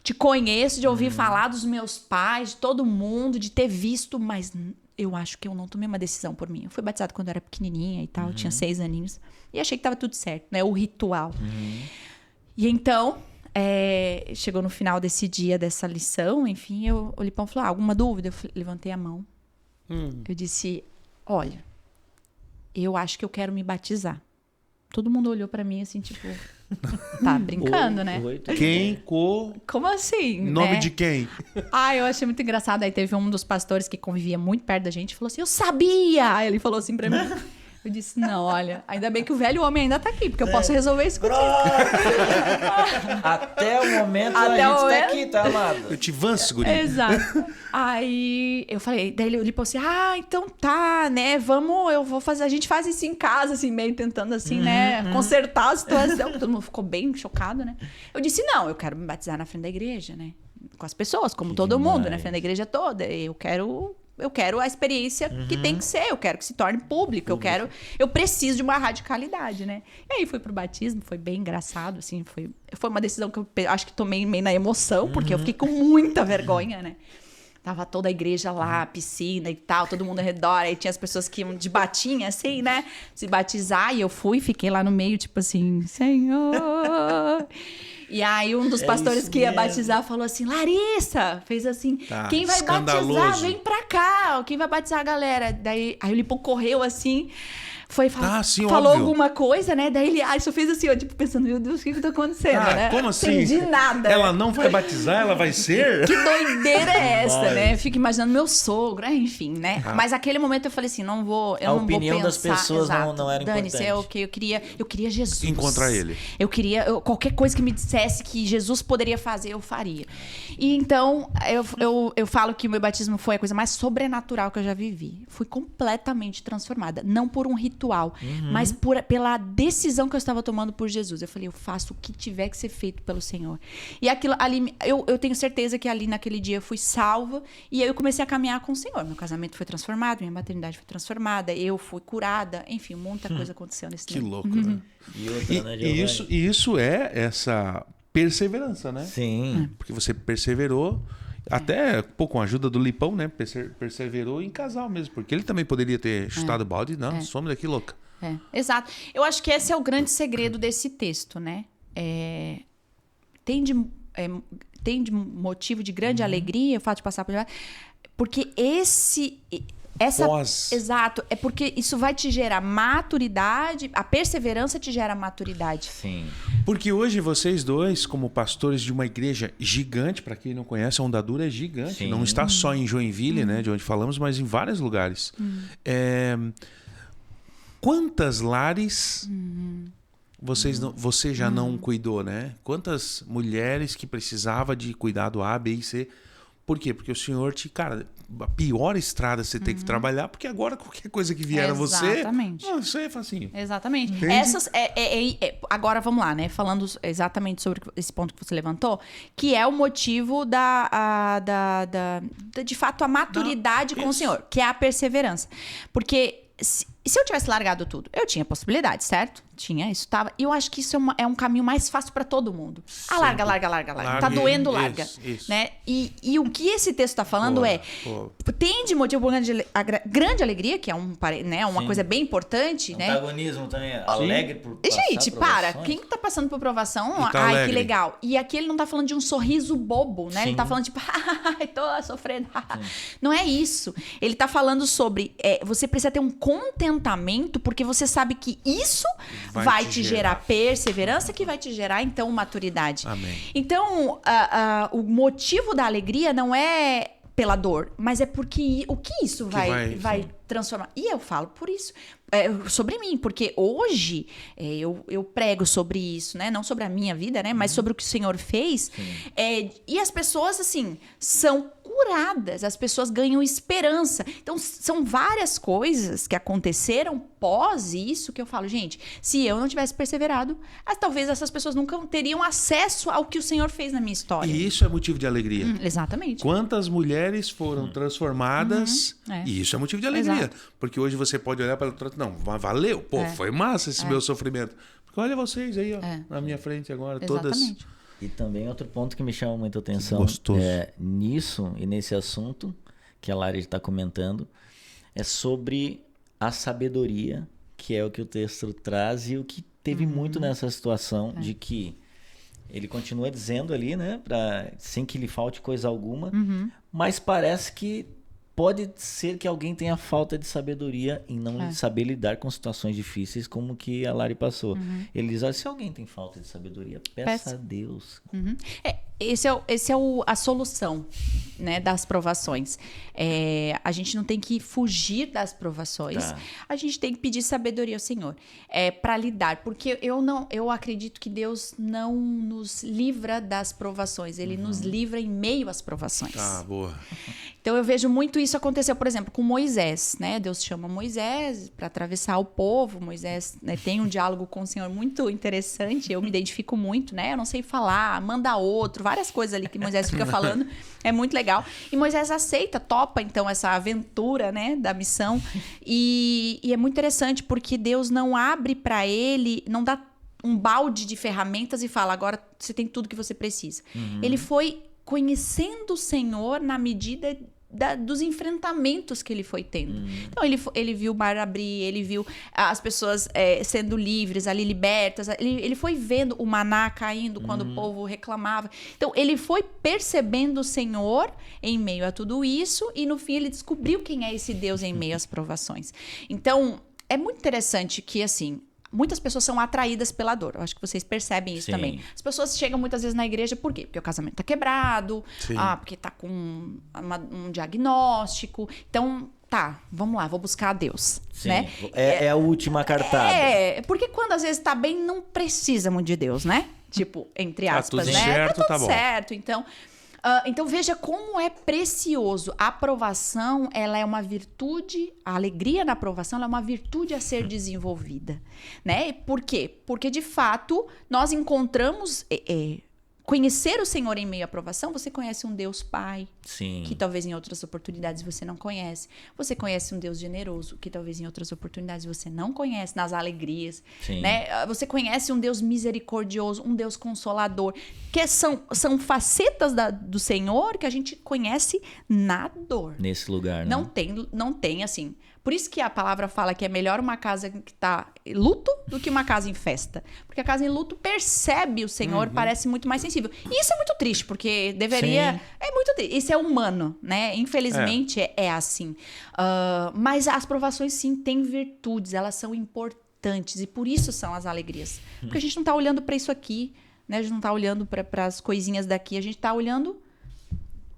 te conheço, de ouvir falar dos meus pais, de todo mundo, de ter visto, mas... eu acho que eu não tomei uma decisão por mim. Eu fui batizada quando eu era pequenininha e tal, eu tinha 6 aninhos. E achei que tava tudo certo, né? O ritual. E então, chegou no final desse dia, dessa lição, enfim, o Lipão falou, alguma dúvida? Eu levantei a mão. Eu disse, olha, eu acho que eu quero me batizar. Todo mundo olhou pra mim assim, tipo... Tá brincando, né? Como assim? Nome né? de quem? Eu achei muito engraçado. Aí teve um dos pastores que convivia muito perto da gente e falou assim, eu sabia! Aí ele falou assim pra mim. Eu disse, não, olha, ainda bem que o velho homem ainda tá aqui, porque eu posso resolver isso contigo. Até o momento a gente tá aqui, tá, amado? Eu te vanço, guri. Exato. Aí eu falei, daí ele falou assim, então tá, né, a gente faz isso em casa, assim, meio tentando assim, né, consertar a situação. Todo mundo ficou bem chocado, né? Eu disse, não, eu quero me batizar na frente da igreja, né? Com as pessoas, como todo mundo, na frente da igreja toda. Eu quero a experiência que tem que ser, eu quero que se torne público, eu preciso de uma radicalidade, né? E aí fui pro batismo, foi bem engraçado, assim, foi uma decisão que eu acho que tomei meio na emoção, porque eu fiquei com muita vergonha, né? Tava toda a igreja lá, piscina e tal, todo mundo ao redor, aí tinha as pessoas que iam de batinha, assim, né? Se batizar, e eu fiquei lá no meio, tipo assim, Senhor... E aí um dos pastores que ia batizar falou assim, Larissa, fez assim, quem vai batizar, vem pra cá, quem vai batizar a galera. Aí o Lipão correu assim, falou óbvio. alguma coisa, né? Daí ele só fez assim, ó, tipo, pensando, meu Deus, o que tá acontecendo, né? Como assim? Entendi nada. Ela não vai batizar, ela vai ser? Que doideira é essa, né? Fico imaginando meu sogro, enfim, né? Mas naquele momento eu falei assim, eu não vou pensar. A opinião das pessoas não era importante. Dane-se, eu queria Jesus. Encontrar ele. Eu queria, qualquer coisa que me dissesse que Jesus poderia fazer, eu faria. E então, eu falo que o meu batismo foi a coisa mais sobrenatural que eu já vivi. Fui completamente transformada. Não por um ritual, mas pela decisão que eu estava tomando por Jesus. Eu falei, eu faço o que tiver que ser feito pelo Senhor. E aquilo ali, eu tenho certeza que ali naquele dia eu fui salva e aí eu comecei a caminhar com o Senhor. Meu casamento foi transformado, minha maternidade foi transformada, eu fui curada, enfim, muita coisa aconteceu nesse tempo. Que louco, né? E outra, né, Giovanni? Isso é essa perseverança, né? Sim. Porque você perseverou, até com a ajuda do Lipão, né? Perseverou em casal mesmo, porque ele também poderia ter chutado o balde, não, some daqui, louca. Exato. Eu acho que esse é o grande segredo desse texto, né? Tem de motivo de grande alegria o fato de passar por lá, porque Exato. É porque isso vai te gerar maturidade, a perseverança te gera maturidade. Sim. Porque hoje vocês dois, como pastores de uma igreja gigante, para quem não conhece, a Ondadura é gigante. Sim. Não está só em Joinville, né, de onde falamos, mas em vários lugares. Quantas lares você já não cuidou, né? Quantas mulheres que precisava de cuidado A, B e C? Por quê? Porque o Senhor cara, a pior estrada você tem que trabalhar, porque agora qualquer coisa que vier a você... Exatamente. Isso aí é facinho. Exatamente. Entende? Agora vamos lá, né? Falando exatamente sobre esse ponto que você levantou, que é o motivo de fato, a maturidade com o Senhor, que é a perseverança. Porque se eu tivesse largado tudo, eu tinha possibilidade, certo? Tinha, isso tava. E eu acho que isso é um caminho mais fácil para todo mundo. Larga. Tá doendo, larga. Isso. Né? E o que esse texto está falando tem de motivo por grande alegria, que é uma coisa bem importante, né? Antagonismo também, alegre por passar Gente, quem tá passando por provação, tá ai, alegre. que legal. E aqui ele não tá falando de um sorriso bobo, né? Sim. Ele tá falando tipo, ai, tô sofrendo. Não é isso. Ele tá falando sobre, você precisa ter um contentamento, porque você sabe que isso vai te gerar perseverança, que vai te gerar, então, maturidade. Amém. Então, o motivo da alegria não é pela dor, mas é porque o que isso vai transformar. E eu falo por isso, sobre mim, porque hoje eu prego sobre isso, né? Não sobre a minha vida, né? Mas sobre o que o Senhor fez. E as pessoas, assim, são curadas, as pessoas ganham esperança. Então, são várias coisas que aconteceram pós isso que eu falo, gente, se eu não tivesse perseverado, talvez essas pessoas nunca teriam acesso ao que o Senhor fez na minha história. E isso é motivo de alegria. Exatamente. Quantas mulheres foram transformadas, e isso é motivo de alegria. Exato. Porque hoje você pode olhar para o outro, não, valeu, foi massa esse meu sofrimento. Porque olha vocês aí, ó, na minha frente agora, todas... E também outro ponto que me chama muita atenção Gostoso. nisso e nesse assunto que a Lari está comentando, é sobre a sabedoria, que é o que o texto traz e o que teve muito nessa situação de que ele continua dizendo ali, né, sem que lhe falte coisa alguma, mas parece que pode ser que alguém tenha falta de sabedoria em não saber lidar com situações difíceis como que a Lari passou. Ele diz, se alguém tem falta de sabedoria, peça a Deus. Esse é a solução, né, das provações. A gente não tem que fugir das provações. A gente tem que pedir sabedoria ao Senhor para lidar. Porque eu acredito que Deus não nos livra das provações. Ele nos livra em meio às provações. Boa. Então eu vejo muito isso acontecer, por exemplo, com Moisés, né? Deus chama Moisés para atravessar o povo. Moisés, né, tem um diálogo com o Senhor muito interessante. Eu me identifico muito, né? Eu não sei falar, manda outro, várias coisas ali que Moisés fica falando. É muito legal. E Moisés topa então essa aventura, né, da missão. E é muito interessante porque Deus não abre para ele, não dá um balde de ferramentas e fala, agora você tem tudo que você precisa. Ele foi conhecendo o Senhor na medida dos enfrentamentos que ele foi tendo. Então, ele viu o mar abrir, ele viu as pessoas sendo livres, ali libertas. Ele foi vendo o maná caindo quando o povo reclamava. Então, ele foi percebendo o Senhor em meio a tudo isso e, no fim, ele descobriu quem é esse Deus em meio às provações. Então, é muito interessante que, assim, muitas pessoas são atraídas pela dor. Eu acho que vocês percebem isso também. As pessoas chegam muitas vezes na igreja por quê? Porque o casamento tá quebrado, porque tá com um diagnóstico. Então, vamos lá, vou buscar a Deus. Sim, né? É a última cartada. Porque quando às vezes tá bem, não precisa muito de Deus, né? Tipo, entre aspas, tudo né? certo, tá tá tudo bom. certo. Então veja como é precioso. A aprovação, ela é uma virtude, a alegria na aprovação, ela é uma virtude a ser desenvolvida, né? Por quê? Porque, de fato, nós encontramos... Conhecer o Senhor em meio à aprovação, você conhece um Deus Pai, Sim. que talvez em outras oportunidades você não conhece. Você conhece um Deus generoso, que talvez em outras oportunidades você não conhece, nas alegrias. Sim. Né? Você conhece um Deus misericordioso, um Deus consolador, que são facetas do Senhor que a gente conhece na dor. Nesse lugar, né? Não tem assim... Por isso que a palavra fala que é melhor uma casa que está em luto do que uma casa em festa. Porque a casa em luto percebe o Senhor, parece muito mais sensível. E isso é muito triste, porque deveria... Sim. É muito triste. Isso é humano, né? Infelizmente é assim. Mas as provações, sim, têm virtudes. Elas são importantes. E por isso são as alegrias. Porque a gente não está olhando para isso aqui, né? A gente não está olhando para as coisinhas daqui. A gente está olhando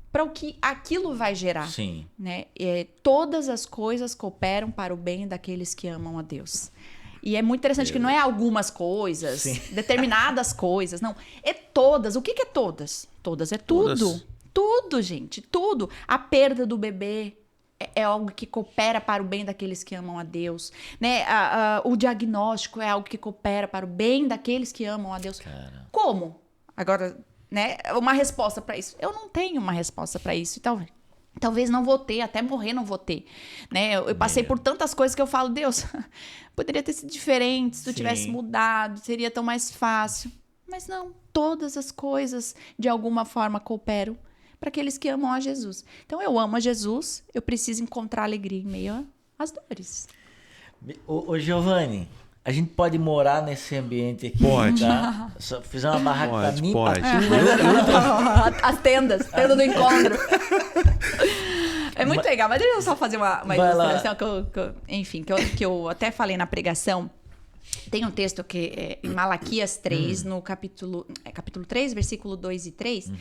para o que aquilo vai gerar. Sim. Né? Todas as coisas cooperam para o bem daqueles que amam a Deus. E é muito interessante que não é algumas coisas, Sim. determinadas coisas, não. É todas. O que é todas? Todas é tudo. Todas. Tudo, gente, tudo. A perda do bebê é algo que coopera para o bem daqueles que amam a Deus. Né? O diagnóstico é algo que coopera para o bem daqueles que amam a Deus. Cara. Como? Agora, né? Uma resposta para isso. Eu não tenho uma resposta para isso. Talvez não vou ter, até morrer não vou ter. Né? Eu passei por tantas coisas que eu falo, Deus, poderia ter sido diferente se tu tivesse mudado, seria tão mais fácil. Mas não, todas as coisas de alguma forma cooperam para aqueles que amam a Jesus. Então eu amo a Jesus, eu preciso encontrar alegria em meio às dores. Ô Giovanni, a gente pode morar nesse ambiente aqui? Pode. Tá? Só fizer uma barraca pra mim, Pode. As tendas, tenda do encontro. É muito legal, mas deixa eu só fazer uma ilustração que eu até falei na pregação. Tem um texto que é em Malaquias 3, no capítulo 3, versículo 2 e 3,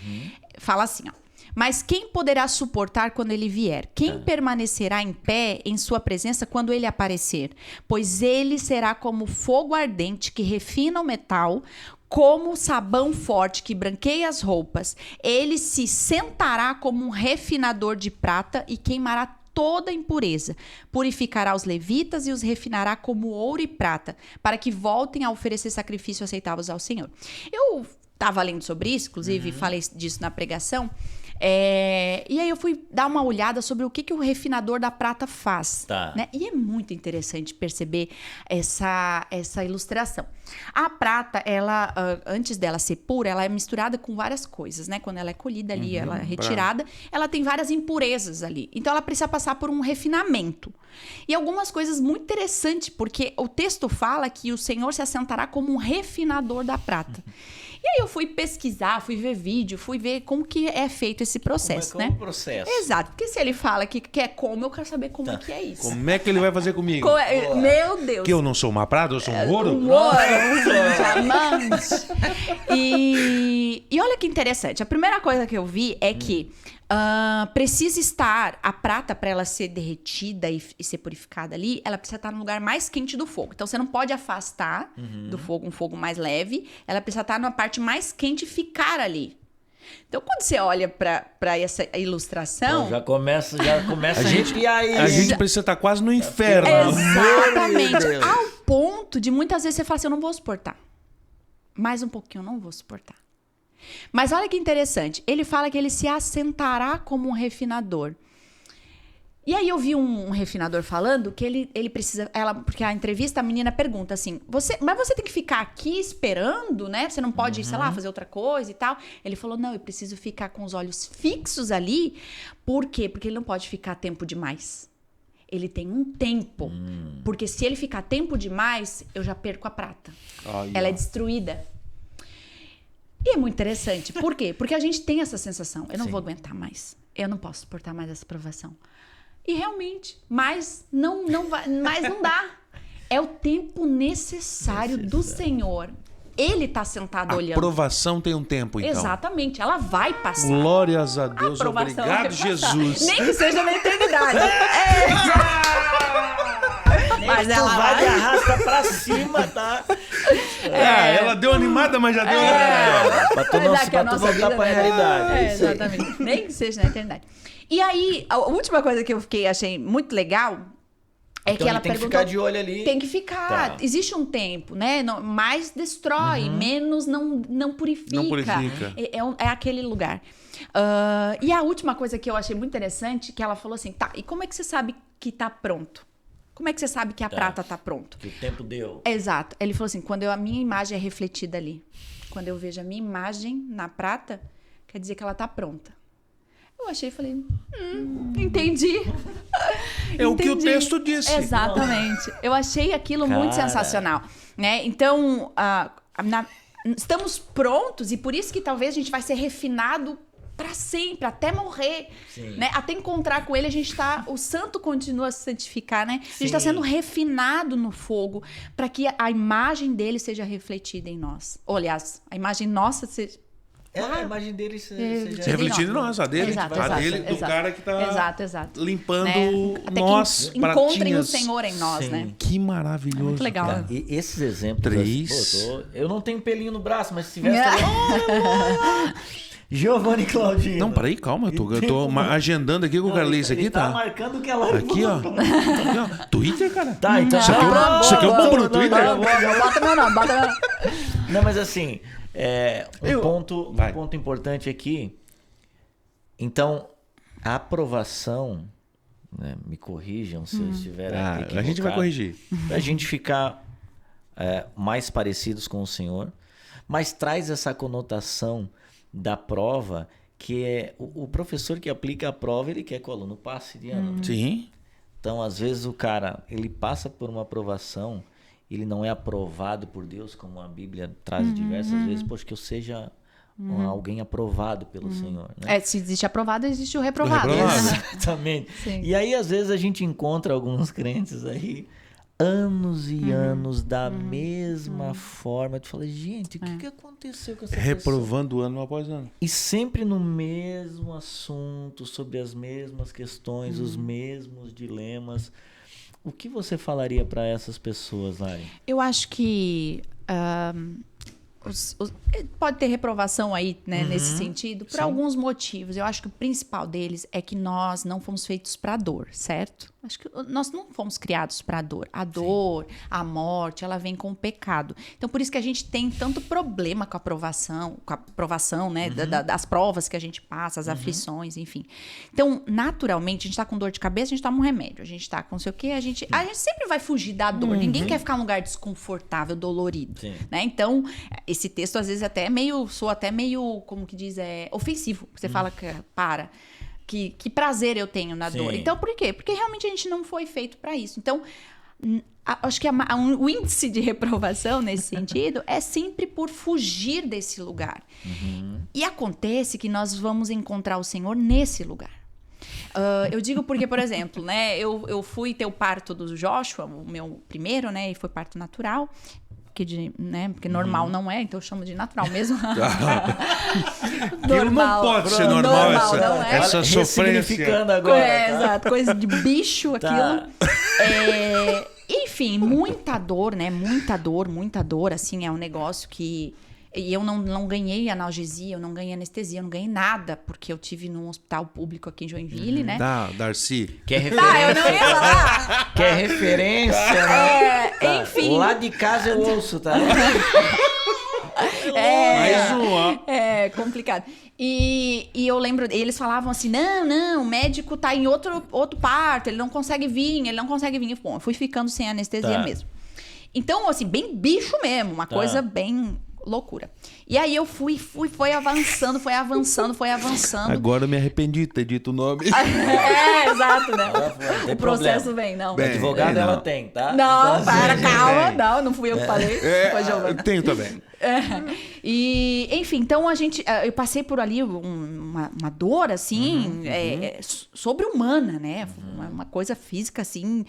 fala assim, ó. Mas quem poderá suportar quando ele vier? Quem permanecerá em pé em sua presença quando ele aparecer? Pois ele será como fogo ardente que refina o metal, como sabão forte que branqueia as roupas. Ele se sentará como um refinador de prata e queimará toda impureza. Purificará os levitas e os refinará como ouro e prata, para que voltem a oferecer sacrifícios aceitáveis ao Senhor. Eu estava lendo sobre isso, inclusive falei disso na pregação. E aí eu fui dar uma olhada sobre o que o refinador da prata faz. Tá. Né? E é muito interessante perceber essa ilustração. A prata, ela, antes dela ser pura, ela é misturada com várias coisas, né? Quando ela é colhida ali, ela é retirada, ela tem várias impurezas ali. Então ela precisa passar por um refinamento. E algumas coisas muito interessantes, porque o texto fala que o Senhor se assentará como um refinador da prata. E aí eu fui pesquisar, fui ver vídeo, fui ver como que é feito esse processo, Como é né? o processo? Exato, porque se ele fala que quer como, eu quero saber como é que é isso. Como é que ele vai fazer comigo? Meu Deus. Que eu não sou uma prata, eu sou um ouro? Um ouro, um diamante. E olha que interessante. A primeira coisa que eu vi é que precisa estar a prata para ela ser derretida e ser purificada ali, ela precisa estar no lugar mais quente do fogo. Então você não pode afastar do fogo um fogo mais leve, ela precisa estar na parte mais quente e ficar ali. Então quando você olha para essa ilustração, Bom, já começa a arrepiar aí. A gente precisa estar quase no inferno. exatamente, Deus. ao ponto de muitas vezes você fala assim, eu não vou suportar. Mais um pouquinho, eu não vou suportar. Mas olha que interessante, ele fala que ele se assentará como um refinador. E aí eu vi um refinador falando que ele precisa, porque a entrevista, a menina pergunta assim, mas você tem que ficar aqui esperando, né? Você não pode, sei lá, fazer outra coisa e tal. Ele falou, não, eu preciso ficar com os olhos fixos ali. Por quê? Porque ele não pode ficar tempo demais. Ele tem um tempo. Porque se ele ficar tempo demais, eu já perco a prata. Ela é destruída. E é muito interessante. Por quê? Porque a gente tem essa sensação. Eu não vou aguentar mais. Eu não posso suportar mais essa provação. E realmente, mas não dá. É o tempo necessário do Senhor. Ele está sentado olhando. A provação tem um tempo, então. Exatamente. Ela vai passar. Glórias a Deus. Aprovação Obrigado, vai passar. Jesus. Nem que seja na eternidade. Mas ela vai de arrasta pra cima, tá? Ela deu animada, mas já deu. Pra tu não voltar pra realidade. Isso aí. Exatamente. Nem que seja na eternidade. E aí, a última coisa que eu achei muito legal é então que ela tem perguntou... que ficar de olho ali. Tem que ficar. Tá. Existe um tempo, né? Mais destrói, menos não purifica. Não purifica. É aquele lugar. E a última coisa que eu achei muito interessante, que ela falou assim, tá, e como é que você sabe que tá pronto? Como é que você sabe que a prata tá pronto? Que o tempo deu. Exato. Ele falou assim, quando a minha imagem é refletida ali, quando eu vejo a minha imagem na prata, quer dizer que ela tá pronta. Eu achei e falei, entendi. É o que o texto disse. Exatamente. Eu achei aquilo muito sensacional, né? Então, estamos prontos e por isso que talvez a gente vai ser refinado para sempre, até morrer, né? Até encontrar com ele, o santo continua a se santificar, né? A gente está sendo refinado no fogo para que a imagem dele seja refletida em nós. Ou, aliás, a imagem nossa seja... a imagem dele seja refletida em nós, a dele, do cara que está limpando, né? Nós, que encontrem o Senhor em nós, né? Que maravilhoso. Muito legal. Cara, e esses exemplos... 3. Eu não tenho pelinho no braço, mas se tivesse... Giovanni Claudino. Não, peraí, calma. Eu tô agendando aqui com o Carlinhos. Aqui tá. Marcando que ela... Aqui, ó. Twitter, cara. Tá, então... Isso aqui é o bom pro Twitter? Bota meu nome. Não, mas assim... Um ponto importante aqui. Então, a aprovação... Né, me corrijam se eu estiver equivocado. A gente vai corrigir. Pra gente ficar mais parecidos com o Senhor. Mas traz essa conotação da prova, que é o professor que aplica a prova, ele quer que o aluno passe de ano. Sim. Então, às vezes, o cara, ele passa por uma aprovação, ele não é aprovado por Deus, como a Bíblia traz diversas vezes, pois que eu seja alguém aprovado pelo Senhor. Né? Se existe aprovado, existe o reprovado. Exatamente. Sim. E aí, às vezes, a gente encontra alguns crentes aí, anos e anos da mesma forma. Tu fala, gente, o que aconteceu com essa pessoa? Reprovando ano após ano. E sempre no mesmo assunto, sobre as mesmas questões, os mesmos dilemas. O que você falaria para essas pessoas, Lari? Eu acho que pode ter reprovação aí, né, nesse sentido, por alguns motivos. Eu acho que o principal deles é que nós não fomos feitos para dor, certo? Acho que nós não fomos criados para dor. A dor, a morte, ela vem com o pecado. Então, por isso que a gente tem tanto problema com a aprovação, né, das provas que a gente passa, as aflições, enfim. Então, naturalmente, a gente tá com dor de cabeça, a gente toma um remédio. A gente tá com não sei o quê, a gente sempre vai fugir da dor. Ninguém quer ficar num lugar desconfortável, dolorido, né? Então, esse texto, às vezes, soa até meio, como que diz, ofensivo. Você fala que que prazer eu tenho na dor. Então, por quê? Porque realmente a gente não foi feito para isso. Então, acho que o índice de reprovação nesse sentido é sempre por fugir desse lugar. E acontece que nós vamos encontrar o Senhor nesse lugar. Eu digo porque, por exemplo, né, eu fui ter o parto do Joshua, o meu primeiro, né, e foi parto natural. Porque normal não é, então eu chamo de natural mesmo. Normal, não pode ser normal essa sofrência. Agora, exato, coisa de bicho aquilo. Enfim, muita dor, né? Muita dor, assim, é um negócio que... E eu não ganhei analgesia, eu não ganhei anestesia, eu não ganhei nada, porque eu tive num hospital público aqui em Joinville, né? Darcy. Quer referência? Eu não ia falar. Quer referência, né? Enfim. Lá de casa eu ouço, tá? Mais uma. É complicado. E eu lembro, eles falavam assim, não, o médico tá em outro parto, ele não consegue vir. Bom, eu fui ficando sem anestesia mesmo. Então, assim, bem bicho mesmo, uma coisa bem... loucura. E aí eu foi avançando. Agora eu me arrependi de ter dito o nome. Exato, né? O processo vem, não. Bem, advogado ela tem, tá? Não, então, calma. Não fui eu que falei. Foi Eu tenho também. E, enfim, então eu passei por ali uma dor, assim, sobre-humana, né? Uma coisa física, assim.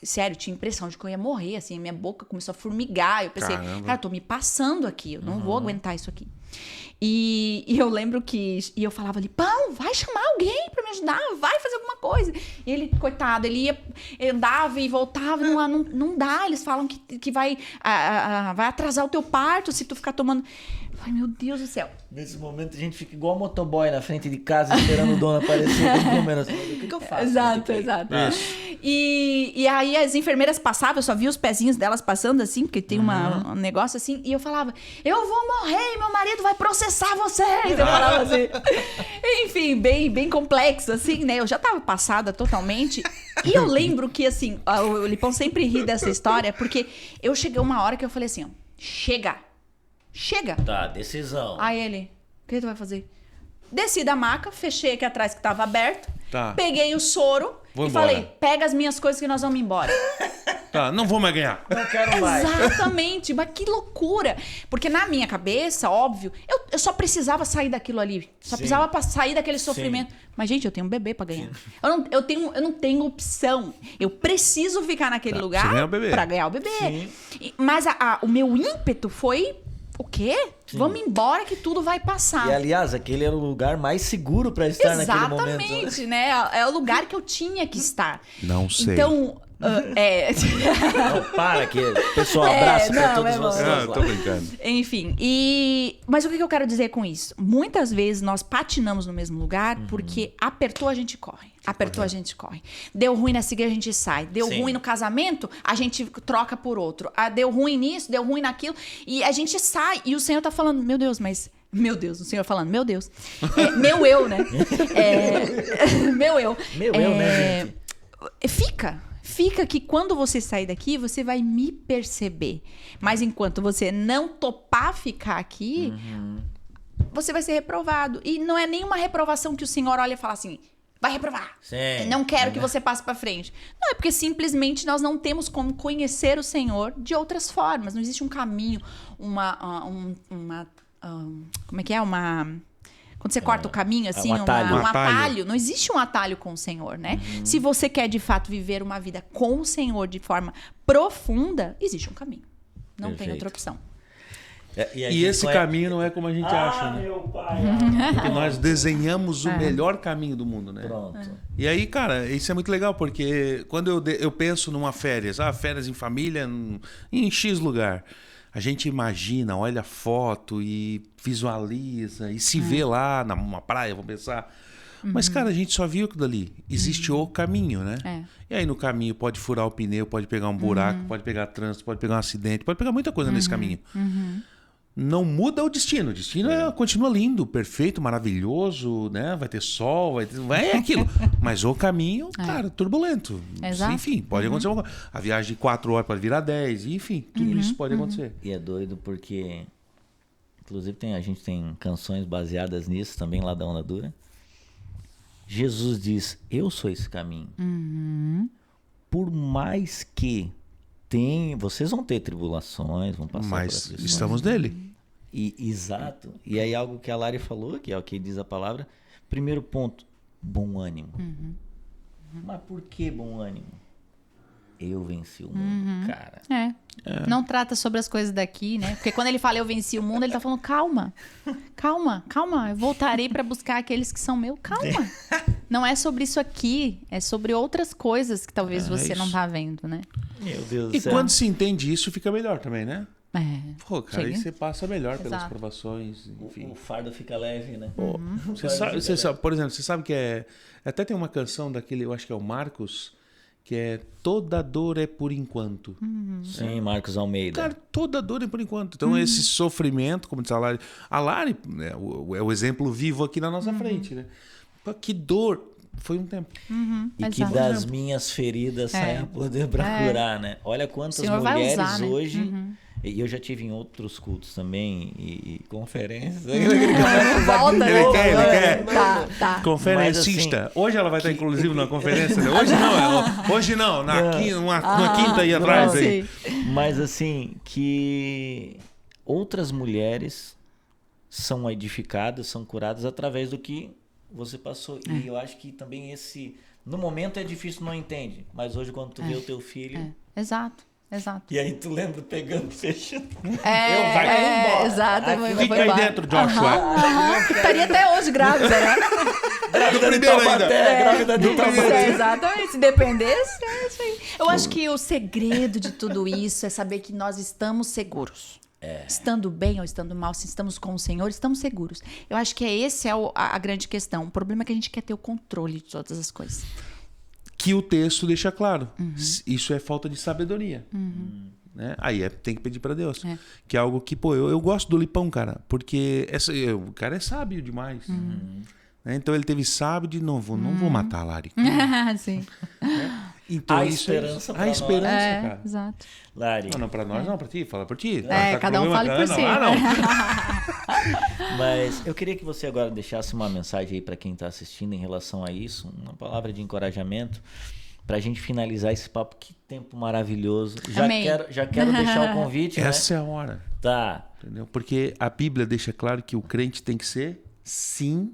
Sério, tinha a impressão de que eu ia morrer, assim. Minha boca começou a formigar. Eu pensei, cara, eu tô me passando aqui. Eu não vou aguentar isso aqui. E eu lembro que... E eu falava ali, Pão, vai chamar alguém pra me ajudar. Vai fazer alguma coisa. E ele, coitado, ele andava e voltava. Não dá. Eles falam que vai atrasar o teu parto se tu ficar tomando... Ai, meu Deus do céu. Nesse momento a gente fica igual motoboy na frente de casa esperando o dono aparecer. O que eu faço? Exato. E aí as enfermeiras passavam, eu só via os pezinhos delas passando assim, porque tem um negócio assim, e eu falava, eu vou morrer e meu marido vai processar vocês. Eu falava assim. Enfim, bem complexo, assim, né? Eu já tava passada totalmente. E eu lembro que, assim, o Lipão sempre ri dessa história, porque eu cheguei uma hora que eu falei assim, ó, chega. Tá, decisão. Aí ele, o que tu vai fazer? Desci da maca, fechei aqui atrás que estava aberto, Tá. peguei o soro Vou e embora. falei, pega as minhas coisas que nós vamos embora. Tá, não vou mais ganhar. Não quero mais. Exatamente, mas que loucura. Porque na minha cabeça, óbvio, eu só precisava sair daquilo ali. Só Sim. precisava sair daquele Sim. sofrimento. Mas, gente, eu tenho um bebê pra ganhar. Eu não tenho opção. Eu preciso ficar naquele Tá, lugar você ganha o bebê. pra ganhar o bebê. Sim. Mas o meu ímpeto foi... O quê? Vamos embora que tudo vai passar. E aliás, aquele era o lugar mais seguro para estar naquele momento. Exatamente, né? É o lugar que eu tinha que estar. Não sei. Então, Não, para que pessoal, abraço para não, todos é bom. vocês Ah, lá. tô brincando. Enfim, mas o que eu quero dizer com isso? Muitas vezes nós patinamos no mesmo lugar porque apertou, a gente corre. Apertou, a gente corre. Deu ruim nessa igreja, a gente sai. Deu Sim. ruim no casamento, a gente troca por outro. Deu ruim nisso, deu ruim naquilo. E a gente sai. E o Senhor tá falando, meu Deus, mas... Meu Deus, o Senhor falando, meu Deus. Meu eu, né? Meu eu. Meu eu, né, gente? Fica que quando você sair daqui, você vai me perceber. Mas enquanto você não topar ficar aqui, você vai ser reprovado. E não é nenhuma reprovação que o Senhor olha e fala assim, vai reprovar. Sim. Não quero que você passe para frente. Não, é porque simplesmente nós não temos como conhecer o Senhor de outras formas. Não existe um caminho, como é que é? Quando você corta o caminho, assim, um atalho. um Um atalho. atalho. Não existe um atalho com o Senhor, né? Se você quer, de fato, viver uma vida com o Senhor de forma profunda, existe um caminho. Não tem Perfeito. outra opção. E esse caminho não é como a gente acha, né? meu pai. Porque nós desenhamos o melhor caminho do mundo, né? Pronto. E aí, cara, isso é muito legal, porque quando eu penso numa férias, férias em família, em X lugar, a gente imagina, olha a foto e visualiza e se vê lá numa praia, vamos pensar. Mas, cara, a gente só viu aquilo ali. Existe o caminho, né? É. E aí no caminho pode furar o pneu, pode pegar um buraco, pode pegar trânsito, pode pegar um acidente, pode pegar muita coisa nesse caminho. Não muda o destino. O destino continua lindo, perfeito, maravilhoso, né? Vai ter sol, vai aquilo. Mas o caminho, cara, turbulento. Exato. Enfim, pode acontecer alguma coisa. A viagem de 4 horas pode virar 10, enfim, tudo isso pode acontecer. E é doido porque, inclusive, a gente tem canções baseadas nisso também lá da Onda Dura. Jesus diz, eu sou esse caminho. Por mais que vocês vão ter tribulações, vão passar por Mas aflições. estamos nele. Exato. E aí algo que a Lari falou, que é o que diz a palavra. Primeiro ponto, bom ânimo. Mas por que bom ânimo? Eu venci o mundo, cara. Não trata sobre as coisas daqui, né? Porque quando ele fala eu venci o mundo, ele tá falando calma, eu voltarei para buscar aqueles que são meus. Calma. Não é sobre isso aqui, é sobre outras coisas que talvez você não isso. tá vendo, né? Meu Deus do E céu. quando se entende isso, fica melhor também, né? Pô, cara, Chega. aí você passa melhor pelas Exato. provações, enfim. O fardo fica leve, né? Você sabe, por exemplo, você sabe que até tem uma canção daquele, eu acho que é o Marcos, que é Toda Dor é por Enquanto. Sim, Marcos Almeida. Cara, toda dor é por enquanto. Então, esse sofrimento, como diz a Lari né, é o exemplo vivo aqui na nossa frente, né? Pô, que dor. Foi um tempo. E que Exato. das minhas feridas saia poder pra curar, né? Olha quantas O Senhor vai mulheres usar, né? hoje... E eu já tive em outros cultos também, e conferências. Volta, né? Ele quer. Tá. Conferencista. Mas, assim, hoje ela vai estar, inclusive, na conferência. Né? Hoje não. Na quinta aí atrás. Aí. Mas assim, que outras mulheres são edificadas, são curadas através do que você passou. E eu acho que também no momento é difícil, não entende. Mas hoje quando tu vê o teu filho... Exato. E aí tu lembra pegando, fechando. Exato. Fica aí dentro, Joshua. Estaria até hoje grávida, né? Grávida de primeiro Taubaté, grávida de Taubaté. Exatamente. Se dependesse, é isso aí. Eu acho que o segredo de tudo isso é saber que nós estamos seguros. Estando bem ou estando mal, se estamos com o Senhor, estamos seguros. Eu acho que esse é a grande questão. O problema é que a gente quer ter o controle de todas as coisas. Que o texto deixa claro. Isso é falta de sabedoria. Né? Aí tem que pedir para Deus. Que é algo que, pô, eu gosto do Lipão, cara, porque o cara é sábio demais. Né? Então ele teve sábio de novo. Não vou matar a Lari. Sim. Então, a isso esperança é pra a esperança, É, cara. exato. Lari, Não, pra nós não, pra ti, fala por ti. É, Tá com cada um problema fale com a por Ana? si. não. mas eu queria que você agora deixasse uma mensagem aí para quem está assistindo em relação a isso, uma palavra de encorajamento, para a gente finalizar esse papo. Que tempo maravilhoso. Amém. Já quero deixar o convite, Essa né? é a hora. Tá. Entendeu? Porque a Bíblia deixa claro que o crente tem que ser sim,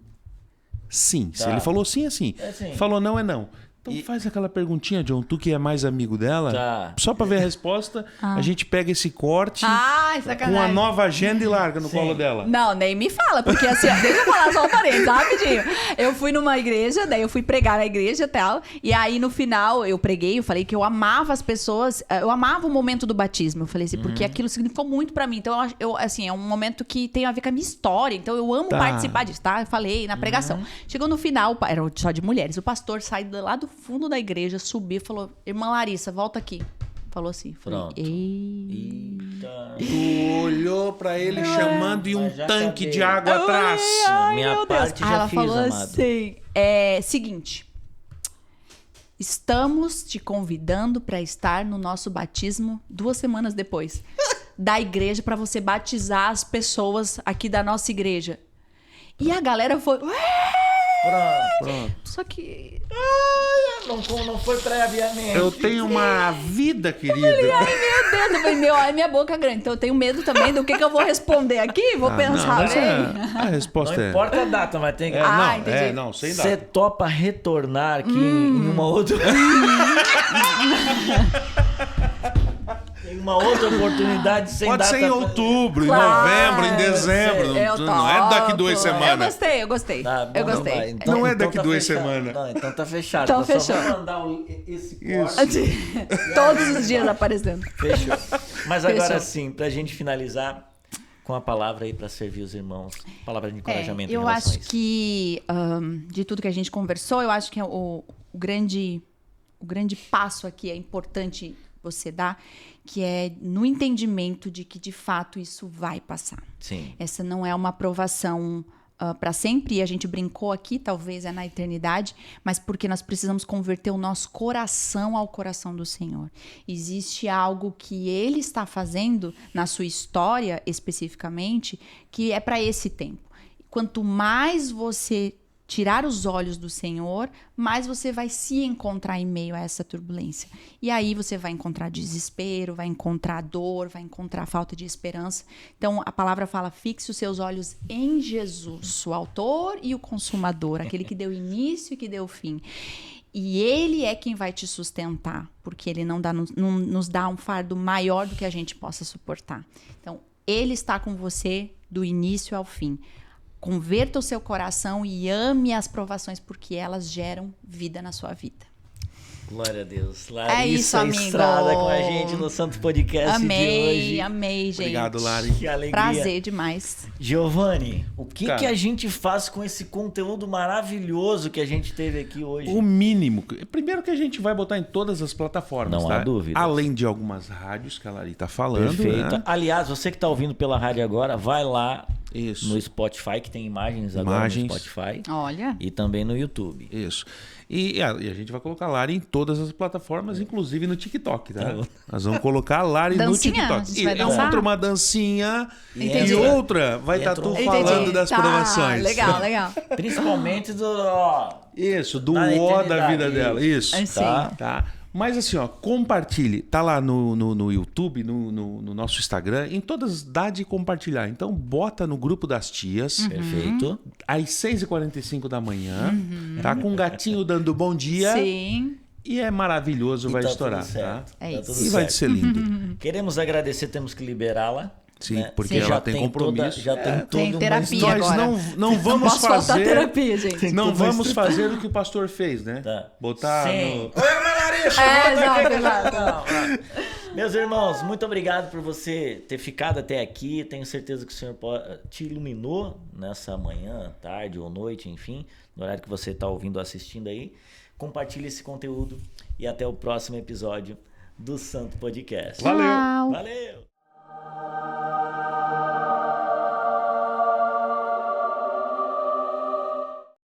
sim. Se Tá. ele falou sim, é sim. É sim. Falou não, é não. Então faz aquela perguntinha, John, tu que é mais amigo dela, Tá. só para ver a resposta, a gente pega esse corte Ai, com sacanagem. a nova agenda e larga no Sim. colo dela. Não, nem me fala, porque assim, ó, deixa eu falar só um parênteses, rapidinho. Eu fui numa igreja, daí eu fui pregar na igreja e tal, e aí no final eu preguei, eu falei que eu amava as pessoas, eu amava o momento do batismo, eu falei assim, porque aquilo significou muito pra mim, então assim, é um momento que tem a ver com a minha história, então eu amo Tá. participar disso, tá? Eu falei na pregação. Chegou no final, era só de mulheres, o pastor sai lá do fundo da igreja, subiu e falou, irmã Larissa, volta aqui. Falou assim, falei, Pronto. ei... Eita. Tu olhou pra ele chamando e um Mas já tanque acabei. de água atrás. Ai, Minha meu Deus. parte Aí já ela fiz, falou amado. assim, seguinte, estamos te convidando para estar no nosso batismo 2 semanas depois da igreja para você batizar as pessoas aqui da nossa igreja. E a galera foi, Pronto. só que Não foi previamente. Eu tenho uma vida, querida. meu Deus, eu falei, ai, minha boca é grande, então eu tenho medo também do que eu vou responder aqui, vou pensar mas bem. a resposta Não é... importa a data, mas tem que... entendi. não, sem Você data. topa retornar aqui em uma outra... Em uma outra oportunidade sem Pode data... ser em outubro, em Claro, novembro, em dezembro. eu Não é daqui topo. 2 semanas. Eu gostei. Tá bom, eu então gostei. vai. Não é Então daqui tá 2 fechado. semanas. Não, então tá fechado. Então Eu só fechou. vou mandar esse Isso. corte. Todos os dias aparecendo. Fechou. Mas agora Fechou. sim, pra gente finalizar com a palavra aí pra servir os irmãos. Palavra de encorajamento em eu relação a acho isso. que, de tudo que a gente conversou, eu acho que o grande passo aqui é importante você dar, que é no entendimento de que, de fato, isso vai passar. Sim. Essa não é uma aprovação para sempre, e a gente brincou aqui, talvez é na eternidade, mas porque nós precisamos converter o nosso coração ao coração do Senhor. Existe algo que Ele está fazendo na sua história, especificamente, que é para esse tempo. Quanto mais você tirar os olhos do Senhor, mais você vai se encontrar em meio a essa turbulência. E aí você vai encontrar desespero, vai encontrar dor, vai encontrar falta de esperança. Então a palavra fala, fixe os seus olhos em Jesus, o autor e o consumador, aquele que deu início e que deu fim. E Ele é quem vai te sustentar, porque Ele não nos dá um fardo maior do que a gente possa suportar. Então, Ele está com você do início ao fim. Converta o seu coração e ame as provações, porque elas geram vida na sua vida. Glória a Deus. É Larissa isso, amigo. Estrada com a gente no Santo Podcast de hoje. Amei, gente. Obrigado, Lari. Que alegria. Prazer demais. Giovanni, o que, Cara. que a gente faz com esse conteúdo maravilhoso que a gente teve aqui hoje? O mínimo. Primeiro que a gente vai botar em todas as plataformas, Não tá? há dúvida. Além de algumas rádios que a Lari tá falando, Perfeito. né? Aliás, você que está ouvindo pela rádio agora, vai lá Isso. no Spotify, que tem imagens agora Imagens. no Spotify. Olha. E também no YouTube. Isso. E a gente vai colocar a Lari em todas as plataformas, inclusive no TikTok, tá? Tá. Nós vamos colocar a Lari Dancinha? no A TikTok. gente vai E dançar? outra uma dancinha Entendi. e outra vai estar Entrou. tu falando das Tá, provações. legal, legal. Principalmente do... ó, Isso, do Na ó da eternidade, vida dela. Isso. Sim. Tá? Mas assim, ó, compartilhe. Tá lá no YouTube, no nosso Instagram, em todas, dá de compartilhar. Então, bota no grupo das tias, Perfeito. às 6h45 da manhã, tá? Com um gatinho dando bom dia. Sim. E é maravilhoso, E vai tá estourar, tudo tá? certo. É Tá isso. tudo E vai certo. ser lindo. Queremos agradecer, temos que liberá-la. Sim, né? porque Você ela tem compromisso. já tem todo Tem uma terapia história. Nós agora. não vamos posso faltar fazer. terapia, gente. Não tudo uma vamos fazer o que o pastor fez, né? Tá. Botar Sim. no. Oi, Larissa, É, volta aqui. exato. Não. Meus irmãos, muito obrigado por você ter ficado até aqui. Tenho certeza que o Senhor te iluminou nessa manhã, tarde ou noite, enfim, no horário que você está ouvindo ou assistindo aí. Compartilhe esse conteúdo e até o próximo episódio do Santo Podcast. Valeu. Tchau. Valeu!